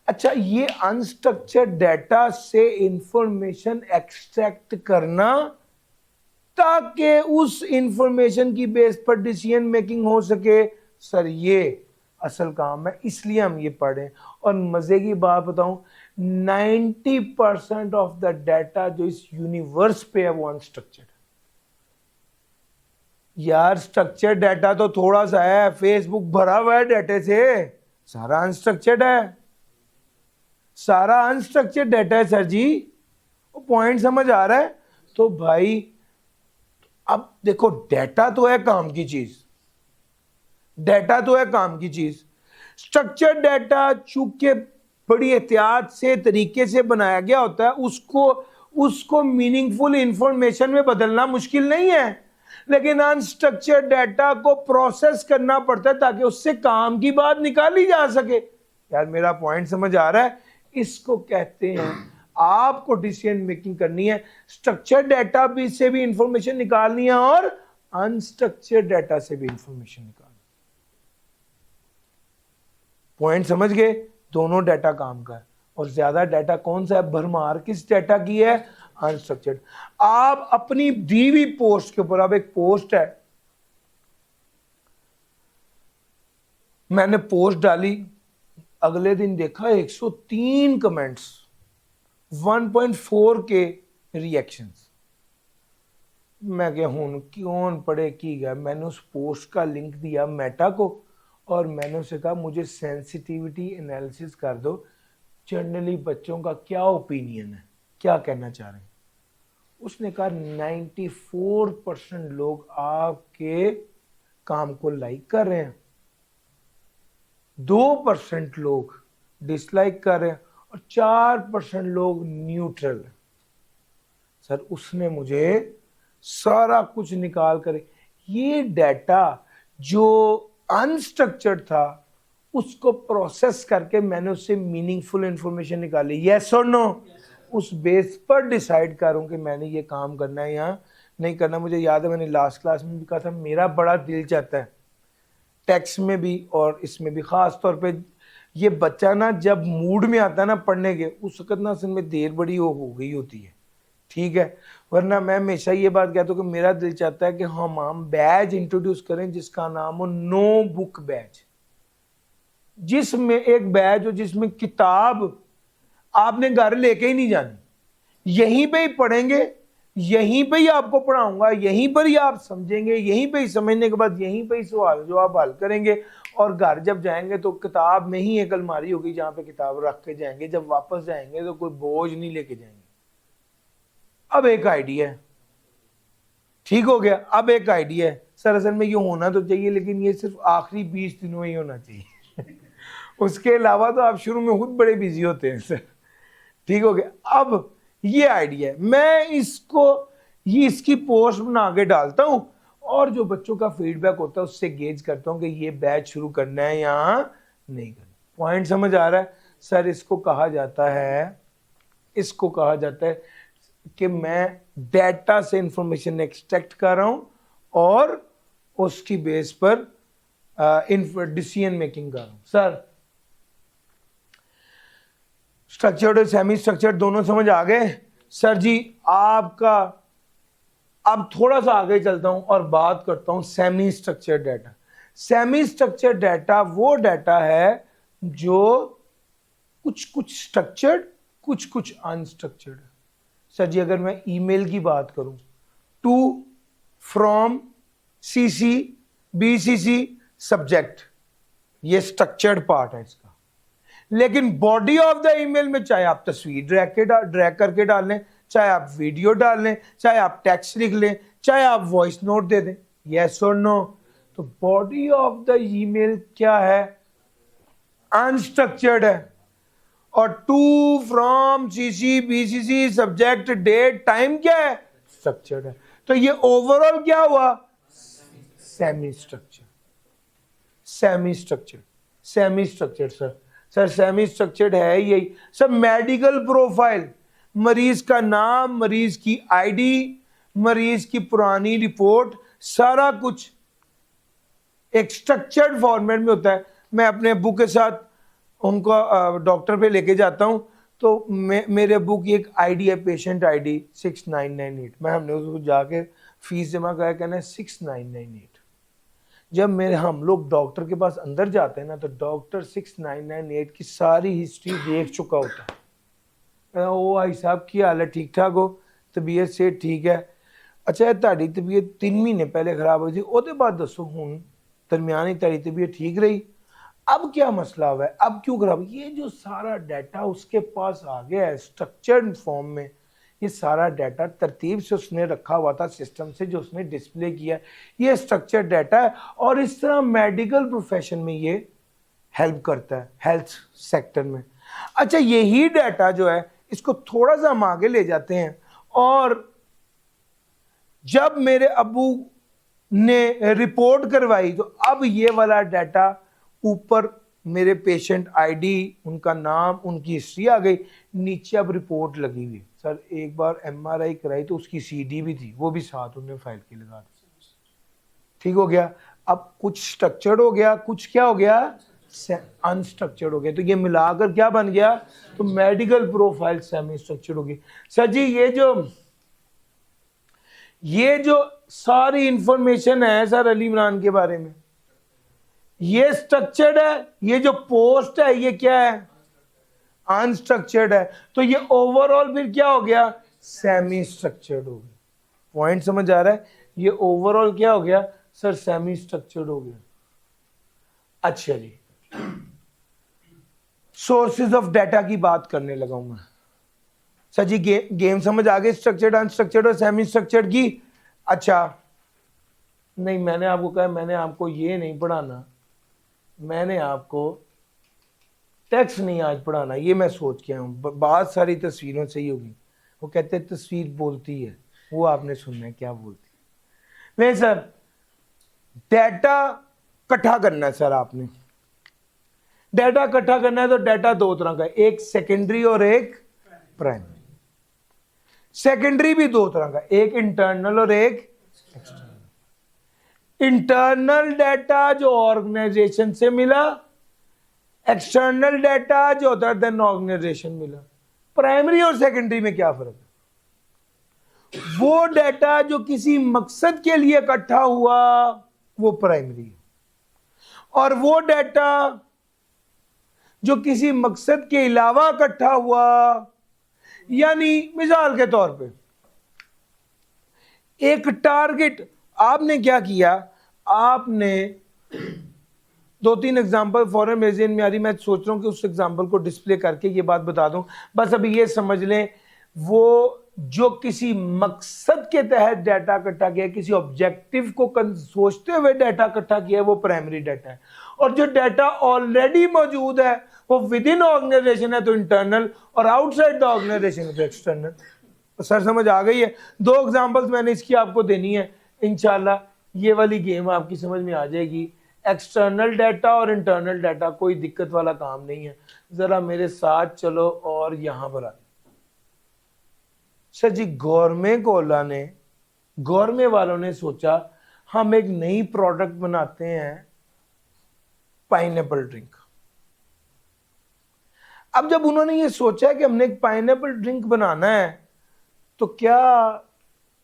अच्छा ये अनस्ट्रक्चर्ड डाटा से इंफॉर्मेशन एक्सट्रैक्ट करना ताकि उस इंफॉर्मेशन की बेस पर डिसीजन मेकिंग हो सके, सर ये असल काम है, इसलिए हम ये पढ़ें। और मजे की बात बताऊं, 90% ऑफ द डाटा जो इस यूनिवर्स पे है वो अनस्ट्रक्चर्ड है। यार स्ट्रक्चर्ड डाटा तो थोड़ा सा है, फेसबुक भरा हुआ है डाटे से, सारा अनस्ट्रक्चर्ड है, सारा अनस्ट्रक्चर्ड डाटा है सर जी। वो पॉइंट समझ आ रहा है? तो भाई अब देखो डाटा तो है काम की चीज, डाटा तो है काम की चीज। स्ट्रक्चर्ड डाटा चूंकि बड़ी एहतियात से तरीके से बनाया गया होता है, उसको मीनिंगफुल इंफॉर्मेशन में बदलना मुश्किल नहीं है, लेकिन अनस्ट्रक्चर्ड डाटा को प्रोसेस करना पड़ता है ताकि उससे काम की बात निकाली जा सके। यार मेरा पॉइंट समझ आ रहा है? इसको कहते हैं, आपको डिसीजन मेकिंग करनी है, स्ट्रक्चर्ड डाटा भी से भी इंफॉर्मेशन निकालनी है और अनस्ट्रक्चर्ड डाटा से भी इंफॉर्मेशन निकालनी। पॉइंट समझ गए? दोनों डाटा काम का है। और ज्यादा डाटा कौन सा है? भरमार किस डाटा की है? अनस्ट्रक्चर्ड। आप अपनी दी हुई पोस्ट के ऊपर, अब एक पोस्ट है, मैंने पोस्ट डाली, अगले दिन देखा 103 कमेंट्स, 1.4 के रिएक्शंस। मैं क्या हूं क्यों पढ़े की गया, मैंने उस पोस्ट का लिंक दिया मेटा को और मैंने उसे कहा मुझे सेंसिटिविटी एनालिसिस कर दो, जनरली बच्चों का क्या ओपिनियन है, क्या कहना चाह रहे हैं। उसने कहा 94% लोग आपके काम को लाइक कर रहे हैं, 2% लोग डिसलाइक कर रहे हैं और 4% लोग न्यूट्रल। सर उसने मुझे सारा कुछ निकाल कर, ये डाटा जो अनस्ट्रक्चर्ड था उसको प्रोसेस करके मैंने उससे मीनिंगफुल इंफॉर्मेशन निकाली, यस और नो? उस बेस पर डिसाइड करूं कि मैंने ये काम करना है या नहीं करना। मुझे याद है मैंने लास्ट क्लास में भी कहा था, मेरा बड़ा दिल चाहता है टेक्स्ट में भी और इसमें भी, खास तौर पे ये बच्चा ना जब मूड में आता है ना पढ़ने के, उस वक्त ना असल में देर बड़ी हो गई होती है, ठीक है। वरना मैं हमेशा ये बात कहता हूँ कि मेरा दिल चाहता है कि हम बैच इंट्रोड्यूस करें जिसका नाम हो नो बुक बैच, जिसमें एक बैच हो जिसमें किताब आपने घर लेके ही नहीं जानी, यहीं पे ही पढ़ेंगे, यहीं पे ही आपको पढ़ाऊंगा, यहीं पर ही आप समझेंगे, यहीं पे ही समझने के बाद यहीं पे ही सवाल जवाब हल करेंगे और घर जब जाएंगे तो किताब में ही एक अलमारी होगी जहां पे किताब रख के जाएंगे, जब वापस जाएंगे तो कोई बोझ नहीं लेके जाएंगे। अब एक आइडिया है, ठीक हो गया। अब एक आइडिया है सर, असल में ये होना तो चाहिए लेकिन ये सिर्फ आखिरी 20 दिनों में ही होना चाहिए उसके अलावा तो आप शुरू में खुद बड़े बिजी होते हैं सर, ठीक हो गया। अब ये आइडिया है, मैं इसकी पोस्ट बना के डालता हूं और जो बच्चों का फीडबैक होता है उससे गेज करता हूं कि ये बैच शुरू करना है या नहीं करना। पॉइंट समझ आ रहा है सर? इसको कहा जाता है कि मैं डेटा से इंफॉर्मेशन एक्सट्रैक्ट कर रहा हूं और उसकी बेस पर डिसीजन मेकिंग कर रहा हूं। सर स्ट्रक्चर्ड और सेमी स्ट्रक्चर्ड दोनों समझ आ गए? सर जी आपका अब थोड़ा सा आगे चलता हूं और बात करता हूं semi structured data. Semi structured data वो डाटा है जो कुछ स्ट्रक्चर्ड कुछ अनस्ट्रक्चर्ड है। सर जी अगर मैं ईमेल की बात करूं, to, from, CC, BCC, subject, ये स्ट्रक्चर्ड पार्ट है इसका। लेकिन बॉडी ऑफ द ईमेल में चाहे आप तस्वीर ड्रैग करके डाल लें, चाहे आप वीडियो डाल लें, चाहे आप टेक्स्ट लिख लें, चाहे आप वॉइस नोट दे दें, यस और नो, तो बॉडी ऑफ द ईमेल क्या है? अनस्ट्रक्चर्ड है। और to, from, CC, BCC, subject, date, time क्या है? स्ट्रक्चर्ड है। तो ये ओवरऑल क्या हुआ? Semi structured. Sir semi structured है यही सर। मेडिकल प्रोफाइल, मरीज का नाम, मरीज की आईडी, मरीज की पुरानी रिपोर्ट, सारा कुछ एक स्ट्रक्चर्ड फॉर्मेट में होता है। मैं अपने अब्बू के साथ उनको डॉक्टर पे लेके जाता हूं तो मेरे अब्बू की एक आईडी है, पेशेंट आईडी 6998। मैं हमने उसको जाके फीस जमा करा, कहना है 6998। जब हम लोग डॉक्टर के पास अंदर जाते हैं ना तो डॉक्टर 6998 की सारी हिस्ट्री देख चुका होता है। ओ भाई साहब की हाल है, ठीक ठाक हो, तबीयत से ठीक है, अच्छा ताड़ी तबीयत 3 महीने पहले खराब हुई थी, ਉਹਦੇ बाद दसो हुण दरमियानी ताड़ी तबीयत ठीक रही, अब क्या मसला हुआ है, अब क्यों खराब? ये जो सारा डाटा उसके पास आ गया है स्ट्रक्चर्ड फॉर्म में, ये सारा डाटा तरतीब से उसने रखा हुआ था सिस्टम से, जो उसने डिस्प्ले किया, ये स्ट्रक्चर्ड डाटा है। और इस तरह मेडिकल प्रोफेशन में ये हेल्प करता है, हेल्थ सेक्टर में। अच्छा यही डाटा जो है इसको थोड़ा सा हम आगे ले जाते हैं, और जब मेरे अब्बू ने रिपोर्ट करवाई तो अब ये वाला डाटा ऊपर मेरे पेशेंट आईडी, उनका नाम, उनकी हिस्ट्री आ गई, नीचे अब रिपोर्ट लगी हुई। सर एक बार एमआरआई कराई तो उसकी सीडी भी थी, वो भी साथ उन्होंने फाइल की लगा दी, ठीक हो गया। अब कुछ स्ट्रक्चर्ड हो गया, कुछ क्या हो गया? अनस्ट्रक्चर्ड हो गया। तो ये मिलाकर क्या बन गया? तो मेडिकल प्रोफाइल सेमी स्ट्रक्चर्ड होगी। सर जी ये जो सारी इंफॉर्मेशन है सर अली इमरान के बारे में, ये स्ट्रक्चर्ड है, ये जो पोस्ट है ये क्या है? अनस्ट्रक्चर्ड है। तो ये ओवरऑल फिर क्या हो गया? सेमी स्ट्रक्चर्ड हो गया। पॉइंट समझ आ रहा है? ये ओवरऑल क्या हो गया सर? सेमी स्ट्रक्चर्ड हो गया। अच्छा जी, सोर्सेज ऑफ डाटा की बात करने लगा हूं मैं। सर जी गेम समझ आ गई स्ट्रक्चर्ड, अनस्ट्रक्चर्ड और सेमी स्ट्रक्चर्ड की? अच्छा नहीं, मैंने आपको कहा मैंने आपको ये नहीं पढ़ाना, मैंने आपको टेक्स्ट नहीं आज पढ़ाना, ये मैं सोच के आया हूँ। बहुत सारी तस्वीरों से ही होगी, वो कहते हैं तस्वीर बोलती है, वो आपने सुनना है क्या बोलती है। नहीं सर, डाटा इकट्ठा करना है सर, आपने डाटा इकट्ठा करना है तो डाटा दो तरह का है, एक सेकेंडरी और एक प्राइमरी। सेकेंडरी भी दो तरह का, एक इंटरनल और एक एक्सटर्नल। इंटरनल डाटा जो ऑर्गेनाइजेशन से मिला, एक्सटर्नल डाटा जो अदर देन ऑर्गेनाइजेशन मिला। प्राइमरी और सेकेंडरी में क्या फर्क है? वो डाटा जो किसी मकसद के लिए इकट्ठा हुआ वो प्राइमरी है, और वो डाटा जो किसी मकसद के अलावा इकट्ठा हुआ, यानी मिसाल के तौर पे एक टारगेट, आपने क्या किया, आपने 2-3 एग्जांपल फौरन मेरे ज़हन में आ रही, मैं सोच रहा हूँ कि उस एग्जांपल को डिस्प्ले करके ये बात बता दूं। बस अभी ये समझ लें, वो जो किसी मकसद के तहत डाटा इकट्ठा किया, किसी ऑब्जेक्टिव को सोचते हुए डाटा इकट्ठा किया है, वो प्राइमरी डाटा है। और जो डाटा ऑलरेडी मौजूद है वो विद इन ऑर्गेनाइजेशन है तो इंटरनल, और आउटसाइड द ऑर्गेनाइजेशन तो एक्सटर्नल। तो सर समझ आ गई है? 2 एग्जांपल्स मैंने इसकी आपको देनी है, इंशाल्लाह ये वाली गेम आपकी समझ में आ जाएगी। एक्सटर्नल डाटा और इंटरनल डाटा कोई दिक्कत वाला काम नहीं है। जरा मेरे साथ चलो और यहां पर आ। सर जी, गवर्नमेंट वालों ने सोचा हम एक नई प्रोडक्ट बनाते हैं, पाइनएप्पल ड्रिंक। अब जब उन्होंने ये सोचा कि हमने एक पाइनएप्पल ड्रिंक बनाना है तो क्या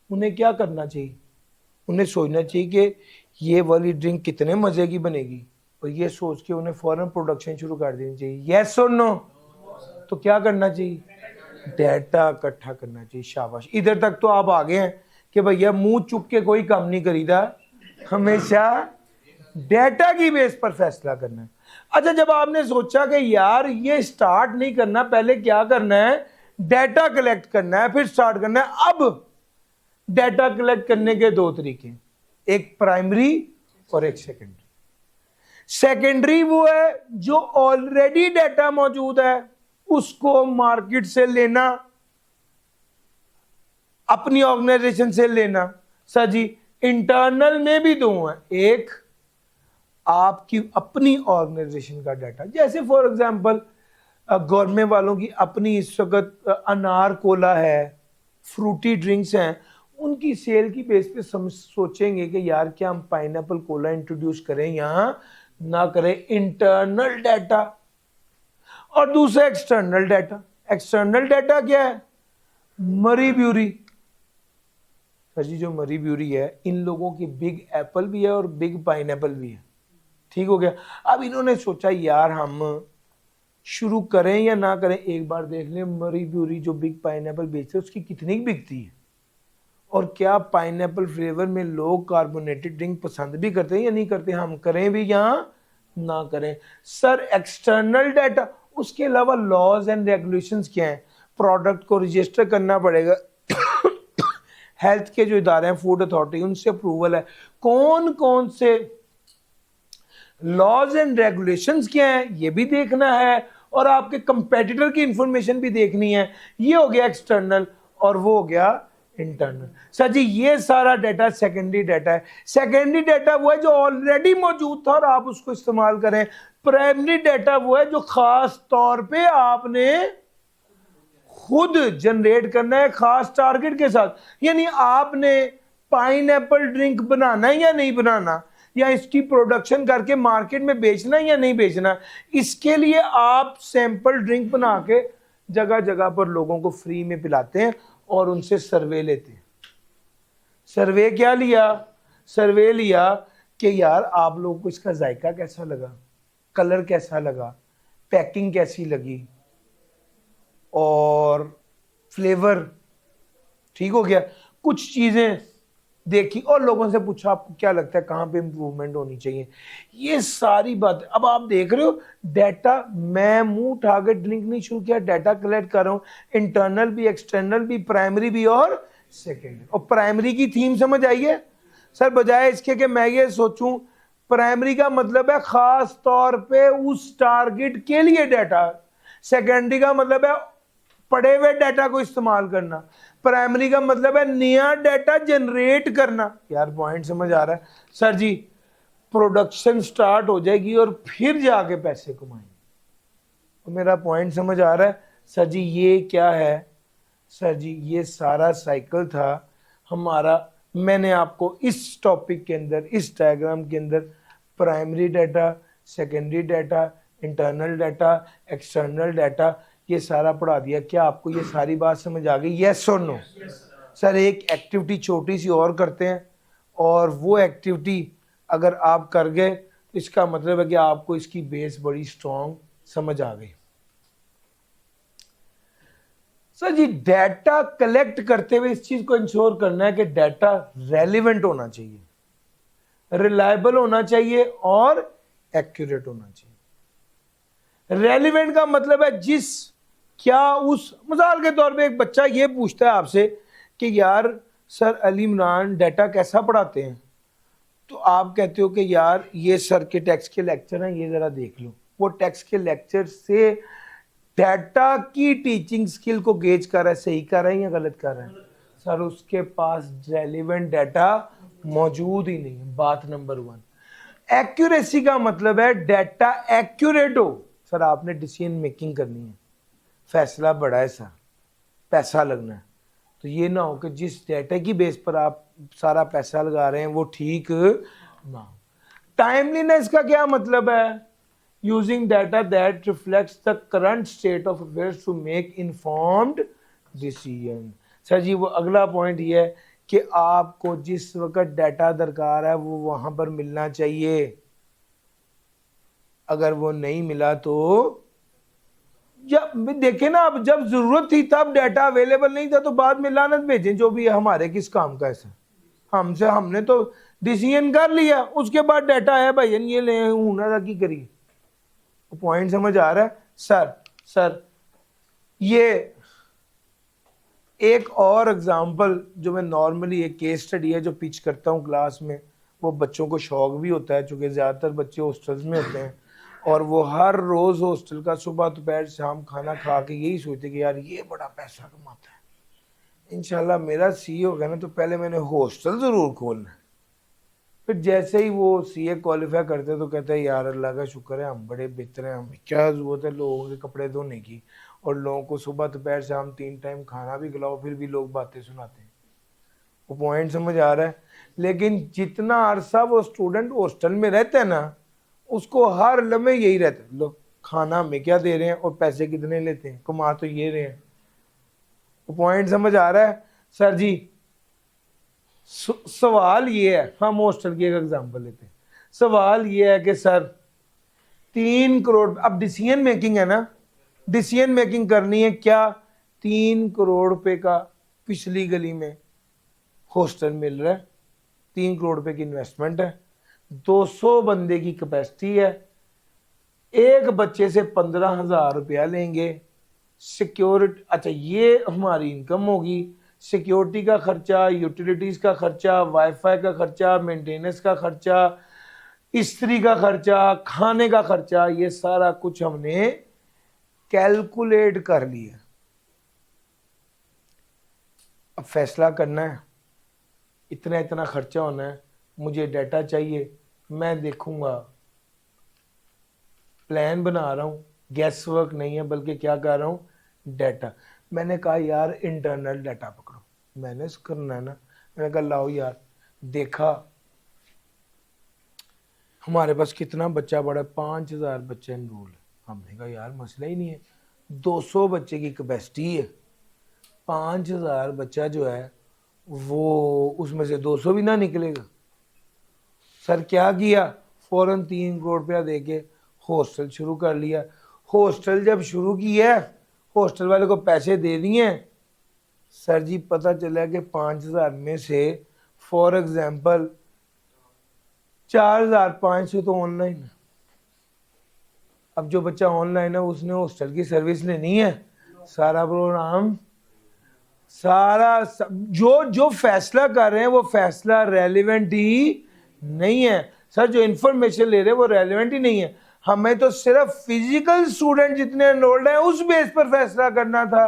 उन्हें क्या करना चाहिए? उन्हें सोचना चाहिए कि ये वाली ड्रिंक कितने मजे की बनेगी, और ये सोच के उन्हें फौरन प्रोडक्शन शुरू कर देनी चाहिए। यस और नो? तो क्या करना चाहिए? डाटा इकट्ठा करना चाहिए। शाबाश, इधर तक तो आप आ गए हैं कि भैया मुंह चुप के कोई काम नहीं करीदा, हमेशा डाटा की बेस पर फैसला करना है। अच्छा, जब आपने सोचा कि यार ये स्टार्ट नहीं करना, पहले क्या करना है? डाटा कलेक्ट करना है, फिर स्टार्ट करना है। अब डाटा कलेक्ट करने के 2 तरीके, एक प्राइमरी और एक सेकेंडरी। सेकेंडरी वो है जो ऑलरेडी डाटा मौजूद है उसको मार्केट से लेना, अपनी ऑर्गेनाइजेशन से लेना। सर जी, इंटरनल में भी 2 हैं, एक आपकी अपनी ऑर्गेनाइजेशन का डाटा, जैसे फॉर एग्जांपल गवर्नमेंट वालों की अपनी इस वक्त अनार कोला है, फ्रूटी ड्रिंक्स हैं, उनकी सेल की बेस पे सोचेंगे कि यार क्या हम पाइनएप्पल कोला इंट्रोड्यूस करें या ना करें। Internal data. और दूसरा एक्सटर्नल डाटा। एक्सटर्नल डाटा क्या है? मरी ब्यूरी। सर जी, जो मरी ब्यूरी है, इन लोगों की बिग एप्पल भी है और बिग पाइनएप्पल भी है। ठीक हो गया। अब इन्होंने सोचा यार हम शुरू करें या ना करें, एक बार देख लें मरी ब्यूरी जो बिग पाइनएप्पल बेचते हैं उसकी कितनी बिकती है, और क्या पाइनएप्पल फ्लेवर में लोग कार्बोनेटेड ड्रिंक पसंद भी करते हैं या नहीं करते, हम करें भी या ना करें। Sir, external data. उसके अलावा लॉज एंड रेगुलेशंस क्या हैं? प्रोडक्ट को रजिस्टर करना पड़ेगा, हेल्थ के जो इदारे हैं, फूड अथॉरिटी, उनसे अप्रूवल है। कौन कौन से लॉज एंड रेगुलेशंस क्या हैं ये भी देखना है, और आपके कंपेटिटर की इंफॉर्मेशन भी देखनी है। ये हो गया एक्सटर्नल और वो हो गया इंटरनल। सर जी, ये सारा डाटा सेकेंडरी डाटा है। सेकेंडरी डाटा वो है जो ऑलरेडी मौजूद था और आप उसको इस्तेमाल करें। प्राइमरी डाटा वो है जो खास तौर पे आपने खुद जनरेट करना है, खास टारगेट के साथ। यानी आपने पाइनएप्पल ड्रिंक बनाना है या नहीं बनाना, या इसकी प्रोडक्शन करके मार्केट में बेचना है या नहीं बेचना, इसके लिए आप सैंपल ड्रिंक बना के जगह जगह पर लोगों को फ्री में पिलाते हैं और उनसे सर्वे लेते हैं। सर्वे क्या लिया? सर्वे लिया कि यार आप लोगों को इसका जायका कैसा लगा, कलर कैसा लगा, पैकिंग कैसी लगी और फ्लेवर। ठीक हो गया। कुछ चीजें देखी और लोगों से पूछा आपको क्या लगता है कहां पे इंप्रूवमेंट होनी चाहिए। ये सारी बात अब आप देख रहे हो। डाटा, मैं मुंह उठा के ड्रिंक नहीं शुरू किया, डाटा कलेक्ट कर रहा हूं, इंटरनल भी, एक्सटर्नल भी, प्राइमरी भी और सेकेंडरी। और प्राइमरी की थीम समझ आई है सर? बजाय इसके कि मैं ये सोचूं, प्राइमरी का मतलब है खास तौर पे उस टारगेट के लिए डाटा। सेकेंडरी का मतलब है पड़े हुए डाटा को इस्तेमाल करना। प्राइमरी का मतलब है नया डाटा जनरेट करना। यार पॉइंट समझ आ रहा है? सर जी, प्रोडक्शन स्टार्ट हो जाएगी और फिर जाके पैसे कमाएंगे। तो मेरा पॉइंट समझ आ रहा है? सर जी, ये क्या है? सर जी, ये सारा साइकिल था हमारा। मैंने आपको इस टॉपिक के अंदर, इस डायग्राम के अंदर primary data, secondary data, internal data, external data, ये सारा पढ़ा दिया। क्या आपको ये सारी बात समझ आ गई? यस और नो? सर, एक एक्टिविटी छोटी सी और करते हैं, और वो एक्टिविटी अगर आप कर गए तो इसका मतलब है कि आपको इसकी बेस बड़ी स्ट्रॉन्ग समझ आ गई। सर जी, डाटा कलेक्ट करते हुए इस चीज को इंश्योर करना है कि डाटा रेलिवेंट होना चाहिए, रिलायबल होना चाहिए और एक्यूरेट होना चाहिए। रेलिवेंट का मतलब है जिस क्या उस मिसाल के तौर पे एक बच्चा ये पूछता है आपसे कि यार सर अली इमरान डाटा कैसा पढ़ाते हैं, तो आप कहते हो कि यार ये सर के टेक्स्ट के लेक्चर हैं, ये ज़रा देख लो। वो टेक्स्ट के लेक्चर से डाटा की टीचिंग स्किल को गेज कर रहा है, सही कर रहा है या गलत कर रहा है? सर उसके पास रेलिवेंट डाटा मौजूद ही नहीं है। बात नंबर 1। एक्यूरेसी का मतलब है डाटा एक्यूरेट हो। सर आपने डिसीजन मेकिंग करनी है, फैसला बड़ा है सर, पैसा लगना है, तो ये ना हो कि जिस डाटा की बेस पर आप सारा पैसा लगा रहे हैं वो ठीक ना हो। टाइमलीनेस का क्या मतलब है? Using data that reflects the current state of affairs to make informed decision. Sir ji वो अगला पॉइंट ये है कि आपको जिस वक्त डाटा दरकार है वो वहां पर मिलना चाहिए। अगर वो नहीं मिला तो जब देखे ना, अब जब जरूरत थी तब डाटा अवेलेबल नहीं था तो बाद में लानत भेजें, जो भी है हमारे किस काम का ऐसा। हमने तो डिसीजन कर लिया, उसके बाद डाटा है भाई ये ले हूं की करिए। पॉइंट समझ आ रहा है? सर ये एक और एग्जांपल जो मैं नॉर्मली एक केस स्टडी है जो पिच करता हूँ क्लास में, वो बच्चों को शौक भी होता है चूंकि ज़्यादातर बच्चे हॉस्टल्स में होते हैं और वो हर रोज़ हॉस्टल का सुबह दोपहर शाम खाना खा के यही सोचते कि यार ये बड़ा पैसा कमाता है, इंशाल्लाह मेरा सीए होगा ना तो पहले मैंने हॉस्टल ज़रूर खोलना है। फिर जैसे ही वो सीए क्वालिफाई करते तो कहते हैं यार अल्लाह का शुक्र है हम बड़े बेहतर हैं, हमें क्या ज़रूरत है लोगों के कपड़े धोने की और लोगों को सुबह दोपहर शाम 3 टाइम खाना भी खिलाओ, फिर भी लोग बातें सुनाते हैं। वो पॉइंट समझ आ रहा है? लेकिन जितना अरसा वो स्टूडेंट हॉस्टल में रहते हैं ना उसको हर लम्हे यही रहता है, लो खाना हमें क्या दे रहे हैं और पैसे कितने लेते हैं, कमा तो ये रहे हैं। वो पॉइंट समझ आ रहा है? सर जी सवाल ये है, हम हॉस्टल की एक एग्जांपल लेते हैं। सवाल ये है कि सर 3 करोड़, अब डिसीजन मेकिंग है ना, डिसीजन मेकिंग करनी है क्या, 3 करोड़ रुपए का पिछली गली में हॉस्टल मिल रहा है, 3 करोड़ रुपए की इन्वेस्टमेंट है, 200 बंदे की कैपेसिटी है, एक बच्चे से 15,000 रुपया लेंगे, सिक्योरिटी, अच्छा ये हमारी इनकम होगी, सिक्योरिटी का खर्चा, यूटिलिटीज का खर्चा, वाईफाई का खर्चा, मेंटेनेंस का खर्चा, इस्त्री का खर्चा, खाने का खर्चा, ये सारा कुछ हमने कैलकुलेट कर लिया। अब फैसला करना है, इतना इतना खर्चा होना है, मुझे डाटा चाहिए, मैं देखूंगा, प्लान बना रहा हूँ, गैस वर्क नहीं है बल्कि क्या कर रहा हूँ, डाटा। मैंने कहा यार इंटरनल डाटा पकड़ो, मैनेज करना है ना। मैंने कहा लाओ यार, देखा हमारे पास कितना बच्चा बड़ा, 5,000 बच्चे एनरोल है। हमने कहा यार मसला ही नहीं है, 200 बच्चे की कैपेसिटी है, 5,000 बच्चा जो है वो उसमें से 200 भी ना निकलेगा। सर क्या किया, फौरन 3 करोड़ रुपया दे के हॉस्टल शुरू कर लिया। हॉस्टल जब शुरू किया, हॉस्टल वाले को पैसे दे दिए, सर जी पता चला कि 5,000 में से फॉर एग्जाम्पल 4,500 तो ऑनलाइन है। अब जो बच्चा ऑनलाइन है उसने हॉस्टल की सर्विस लेनी है, सारा प्रोग्राम सारा जो फैसला कर रहे हैं वो फैसला रेलिवेंट ही नहीं है। सर जो इंफॉर्मेशन ले रहे हैं वो रेलिवेंट ही नहीं है। हमें तो सिर्फ फिजिकल स्टूडेंट जितने एनरोल्ड हैं उस बेस पर फैसला करना था।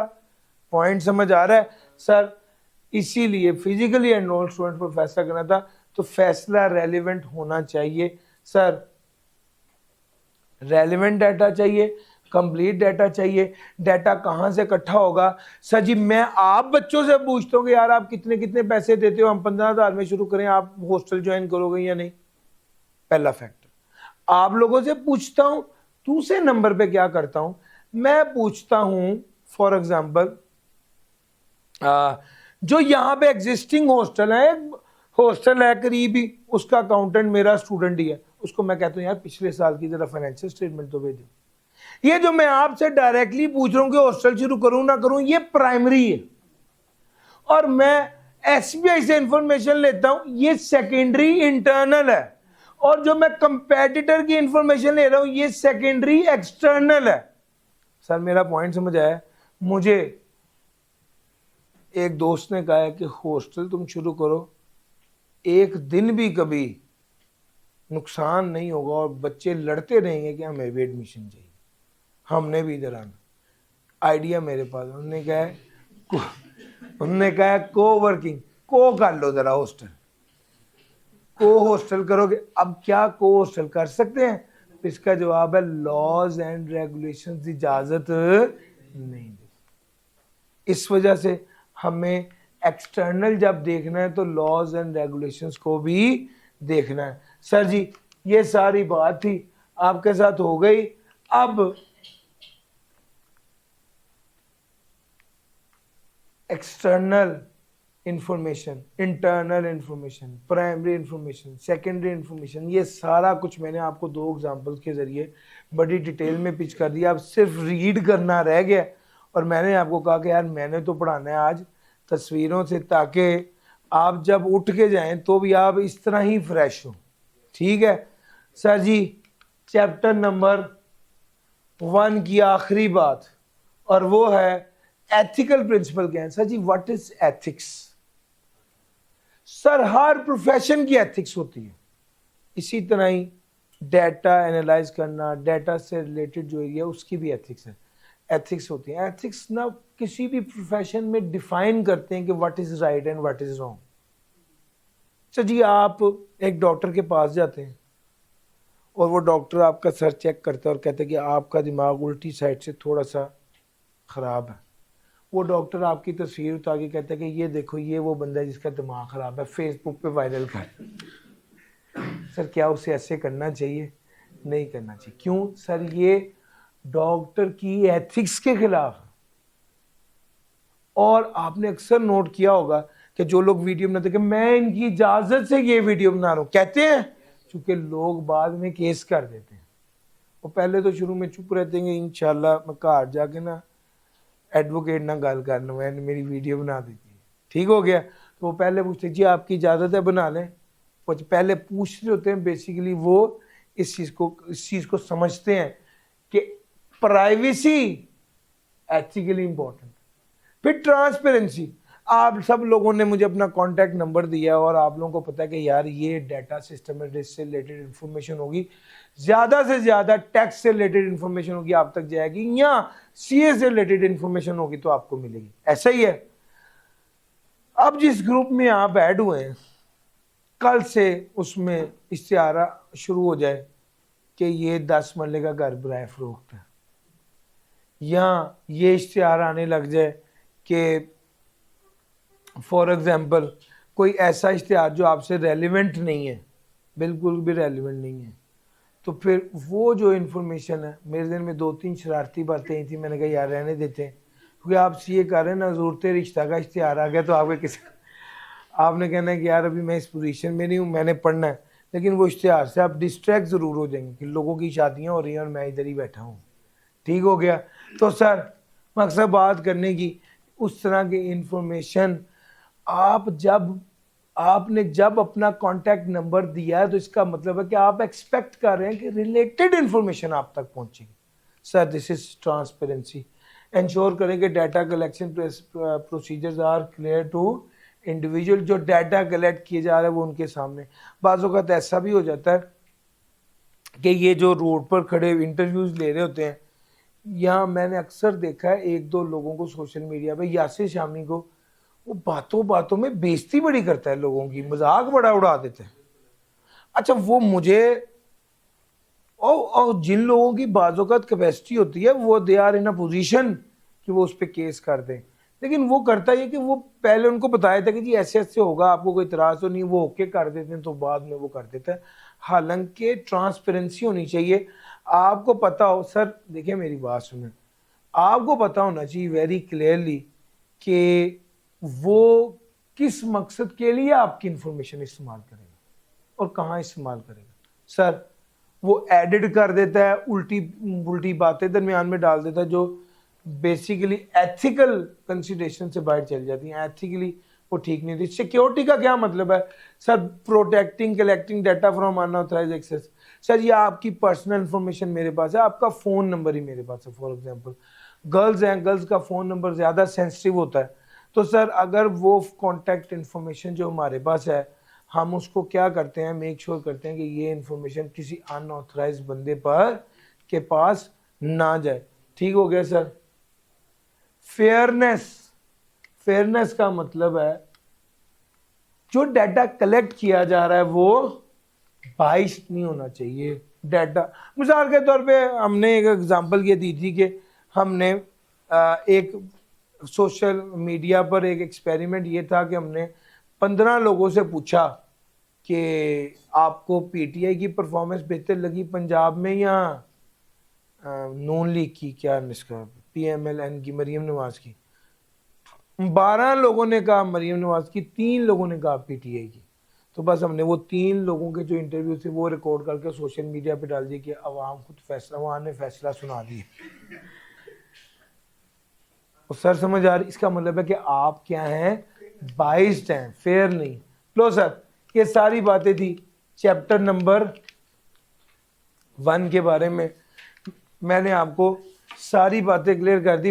पॉइंट समझ आ रहा है? सर इसीलिए फिजिकली एनरोल्ड स्टूडेंट पर फैसला करना था, तो फैसला रेलिवेंट होना चाहिए। सर रेलिवेंट डाटा चाहिए, कंप्लीट डाटा चाहिए। डाटा कहाँ से इकट्ठा होगा? सर जी मैं आप बच्चों से पूछता हूँ कि यार आप कितने कितने पैसे देते हो, हम 15,000 में शुरू करें, आप हॉस्टल ज्वाइन करोगे या नहीं? पहला फैक्टर। आप लोगों से पूछता हूं, दूसरे नंबर पे क्या करता हूं, मैं पूछता हूं फॉर एग्जांपल जो यहां पे एग्जिस्टिंग हॉस्टल है करीब ही, उसका अकाउंटेंट मेरा स्टूडेंट ही है, उसको मैं कहता हूं यार पिछले साल की जरा फाइनेंशियल स्टेटमेंट तो भेजो। ये जो मैं आपसे डायरेक्टली पूछ रहा हूं कि हॉस्टल शुरू करूं ना करूं, ये प्राइमरी है, और मैं एसबीआई से इंफॉर्मेशन लेता हूं, ये सेकेंडरी इंटरनल है। और जो मैं कंपेटिटर की इंफॉर्मेशन ले रहा हूं ये सेकेंडरी एक्सटर्नल है। सर मेरा पॉइंट समझ आया? मुझे एक दोस्त ने कहा है कि हॉस्टल तुम शुरू करो, एक दिन भी कभी नुकसान नहीं होगा और बच्चे लड़ते रहेंगे कि हमें भी एडमिशन चाहिए, हमने भी इधर आना। आइडिया मेरे पास, उन्होंने कहा को वर्किंग को कर लो जरा, हॉस्टल को हॉस्टल करोगे। अब क्या को हॉस्टल कर सकते हैं? इसका जवाब है लॉज एंड रेगुलेशंस इजाजत नहीं देती। इस वजह से हमें एक्सटर्नल जब देखना है तो लॉज एंड रेगुलेशंस को भी देखना है। सर जी ये सारी बात थी आपके साथ हो गई। अब external information, internal information, primary information, secondary information, ये सारा कुछ मैंने आपको 2 एग्जांपल्स के ज़रिए बड़ी डिटेल में पिच कर दिया। अब सिर्फ रीड करना रह गया और मैंने आपको कहा कि यार मैंने तो पढ़ाना है आज तस्वीरों से, ताकि आप जब उठ के जाएं तो भी आप इस तरह ही फ्रेश हो। ठीक है सर जी, चैप्टर नंबर 1 की आखिरी बात, और वो है एथिकल प्रिंसिपल क्या है। Sir ji what is ethics? Sir हर प्रोफेशन की एथिक्स होती है, इसी तरह ही डाटा एनालाइज करना, डाटा से रिलेटेड जो एरिया उसकी भी एथिक्स है, एथिक्स होती है। एथिक्स ना किसी भी प्रोफेशन में डिफाइन करते हैं कि what is right and what is wrong. Sir ji आप एक डॉक्टर के पास जाते हैं और वो डॉक्टर आपका सर चेक करता है और कहता है कि आपका दिमाग उल्टी साइड से थोड़ा सा ख़राब है। वो डॉक्टर आपकी तस्वीर उतार के कहता है कि ये देखो ये वो बंदा है जिसका दिमाग ख़राब है, फेसबुक पे वायरल कर। सर क्या उसे ऐसे करना चाहिए? नहीं करना चाहिए। क्यों? सर ये डॉक्टर की एथिक्स के खिलाफ। और आपने अक्सर नोट किया होगा कि जो लोग वीडियो बनाते हैं कि मैं इनकी इजाज़त से ये वीडियो बना रहा हूँ, कहते हैं, क्योंकि लोग बाद में केस कर देते हैं। वो पहले तो शुरू में चुप रहते हैं, इंशाल्लाह मैं घर जाके ना एडवोकेट ना गल करना, मैंने मेरी वीडियो बना दी थी, ठीक हो गया। तो वो पहले पूछते जी आपकी इजाज़त है बना लें, वो पहले पूछ रहे होते हैं। बेसिकली वो इस चीज़ को समझते हैं कि प्राइवेसी एथिकली इंपॉर्टेंट। फिर ट्रांसपेरेंसी, आप सब लोगों ने मुझे अपना कॉन्टैक्ट नंबर दिया और आप लोगों को पता है कि यार ये डाटा सिस्टम है, इससे रिलेटेड इन्फॉर्मेशन होगी, ज़्यादा से ज़्यादा टैक्स से रिलेटेड इन्फॉर्मेशन होगी आप तक जाएगी, या सीए से रिलेटेड इन्फॉर्मेशन होगी तो आपको मिलेगी। ऐसा ही है। अब जिस ग्रुप में आप ऐड हुए हैं, कल से उसमें इश्तिहारा शुरू हो जाए कि ये 10 मरले का घर बराए फरोख्त है, या ये इश्तिहार आने लग जाए कि फॉर एग्जांपल कोई ऐसा इश्तिहार जो आपसे रेलिवेंट नहीं है, बिल्कुल भी रेलिवेंट नहीं है, तो फिर वो जो इन्फॉर्मेशन है, मेरे दिन में 2-3 शरारती बातें आई थी, मैंने कहा यार रहने देते हैं, क्योंकि आप सीए कर रहे हैं ना, ज़रूरत रिश्ता का इश्तिहार आ गया तो आपके किसी आपने कहना है कि यार अभी मैं इस पोजीशन में नहीं हूँ, मैंने पढ़ना है, लेकिन वो इश्तिहार से आप डिस्ट्रैक्ट ज़रूर हो जाएंगे कि लोगों की शादियाँ हो रही हैं और मैं इधर ही बैठा हूँ। ठीक हो गया। तो सर मकसद बात करने की, उस तरह की इंफॉर्मेशन आपने जब अपना कॉन्टैक्ट नंबर दिया है तो इसका मतलब है कि आप एक्सपेक्ट कर रहे हैं कि रिलेटेड इंफॉर्मेशन आप तक पहुंचेगी। Sir this is transparency. Ensure करें कि data collection procedures are clear to individual. जो डाटा कलेक्ट किए जा रहे हैं वो उनके सामने। बाज़ औक़ात ऐसा भी हो जाता है कि ये जो रोड पर खड़े इंटरव्यूज़ ले रहे होते हैं, या मैंने अक्सर देखा है 1-2 लोगों को सोशल मीडिया पे, यासिर शामी को, वो बातों बातों में बेइज्जती बड़ी करता है लोगों की, मजाक बड़ा उड़ा देते हैं। अच्छा वो मुझे और जिन लोगों की बाज़-औक़ात कैपेसिटी होती है वो they are in a position कि वो उस पर केस कर दें, लेकिन वो करता है कि वो पहले उनको बताया था कि जी ऐसे ऐसे होगा, आपको कोई इतराज़ तो नहीं, वो ओके कर देते हैं, तो बाद में वो कर देता है। हालांकि ट्रांसपेरेंसी होनी चाहिए। आपको पता हो, सर देखिए मेरी बात सुने, आपको पता होना चाहिए वेरी क्लियरली कि वो किस मकसद के लिए आपकी इंफॉर्मेशन इस्तेमाल करेगा और कहाँ इस्तेमाल करेगा। सर वो एडिट कर देता है, उल्टी बातें दरमियान में डाल देता है जो बेसिकली एथिकल कंसिडरेशन से बाहर चल जाती हैं। एथिकली वो ठीक नहीं थी। सिक्योरिटी का क्या मतलब है sir? Protecting collecting data from unauthorise access. Sir ये आपकी पर्सनल इंफॉर्मेशन मेरे पास है, आपका फ़ोन नंबर ही मेरे पास है। फॉर एग्जांपल गर्ल्स हैं, गर्ल्स का फ़ोन नंबर ज़्यादा सेंसिटिव होता है, तो सर अगर वो कॉन्टैक्ट इन्फॉर्मेशन जो हमारे पास है, हम उसको क्या करते हैं, मेक श्योर करते हैं कि ये इन्फॉर्मेशन किसी अनऑथराइज बंदे पर के पास ना जाए। ठीक हो गया सर। फेयरनेस, फेयरनेस का मतलब है जो डाटा कलेक्ट किया जा रहा है वो बाइस्ड नहीं होना चाहिए डाटा। मिसाल के तौर पे हमने एक एग्जांपल ये दी थी कि हमने एक सोशल मीडिया पर एक एक्सपेरिमेंट ये था कि हमने 15 लोगों से पूछा कि आपको पीटीआई की परफॉर्मेंस बेहतर लगी पंजाब में या नून लीग की, क्या इसका पीएमएलएन की, मरीम नवाज की। 12 लोगों ने कहा मरीम नवाज की, 3 लोगों ने कहा पीटीआई की। तो बस हमने वो 3 लोगों के जो इंटरव्यू थे वो रिकॉर्ड करके सोशल मीडिया पे डाल दिए कि अवाम खुद फैसला, वहां ने फैसला सुना दिया। और सर समझ आ रही? इसका मतलब है कि आप क्या हैं, बाइस्ड हैं, फेयर नहीं। लो सर ये सारी बातें थी चैप्टर नंबर 1 के बारे में। मैंने आपको सारी बातें क्लियर कर दी।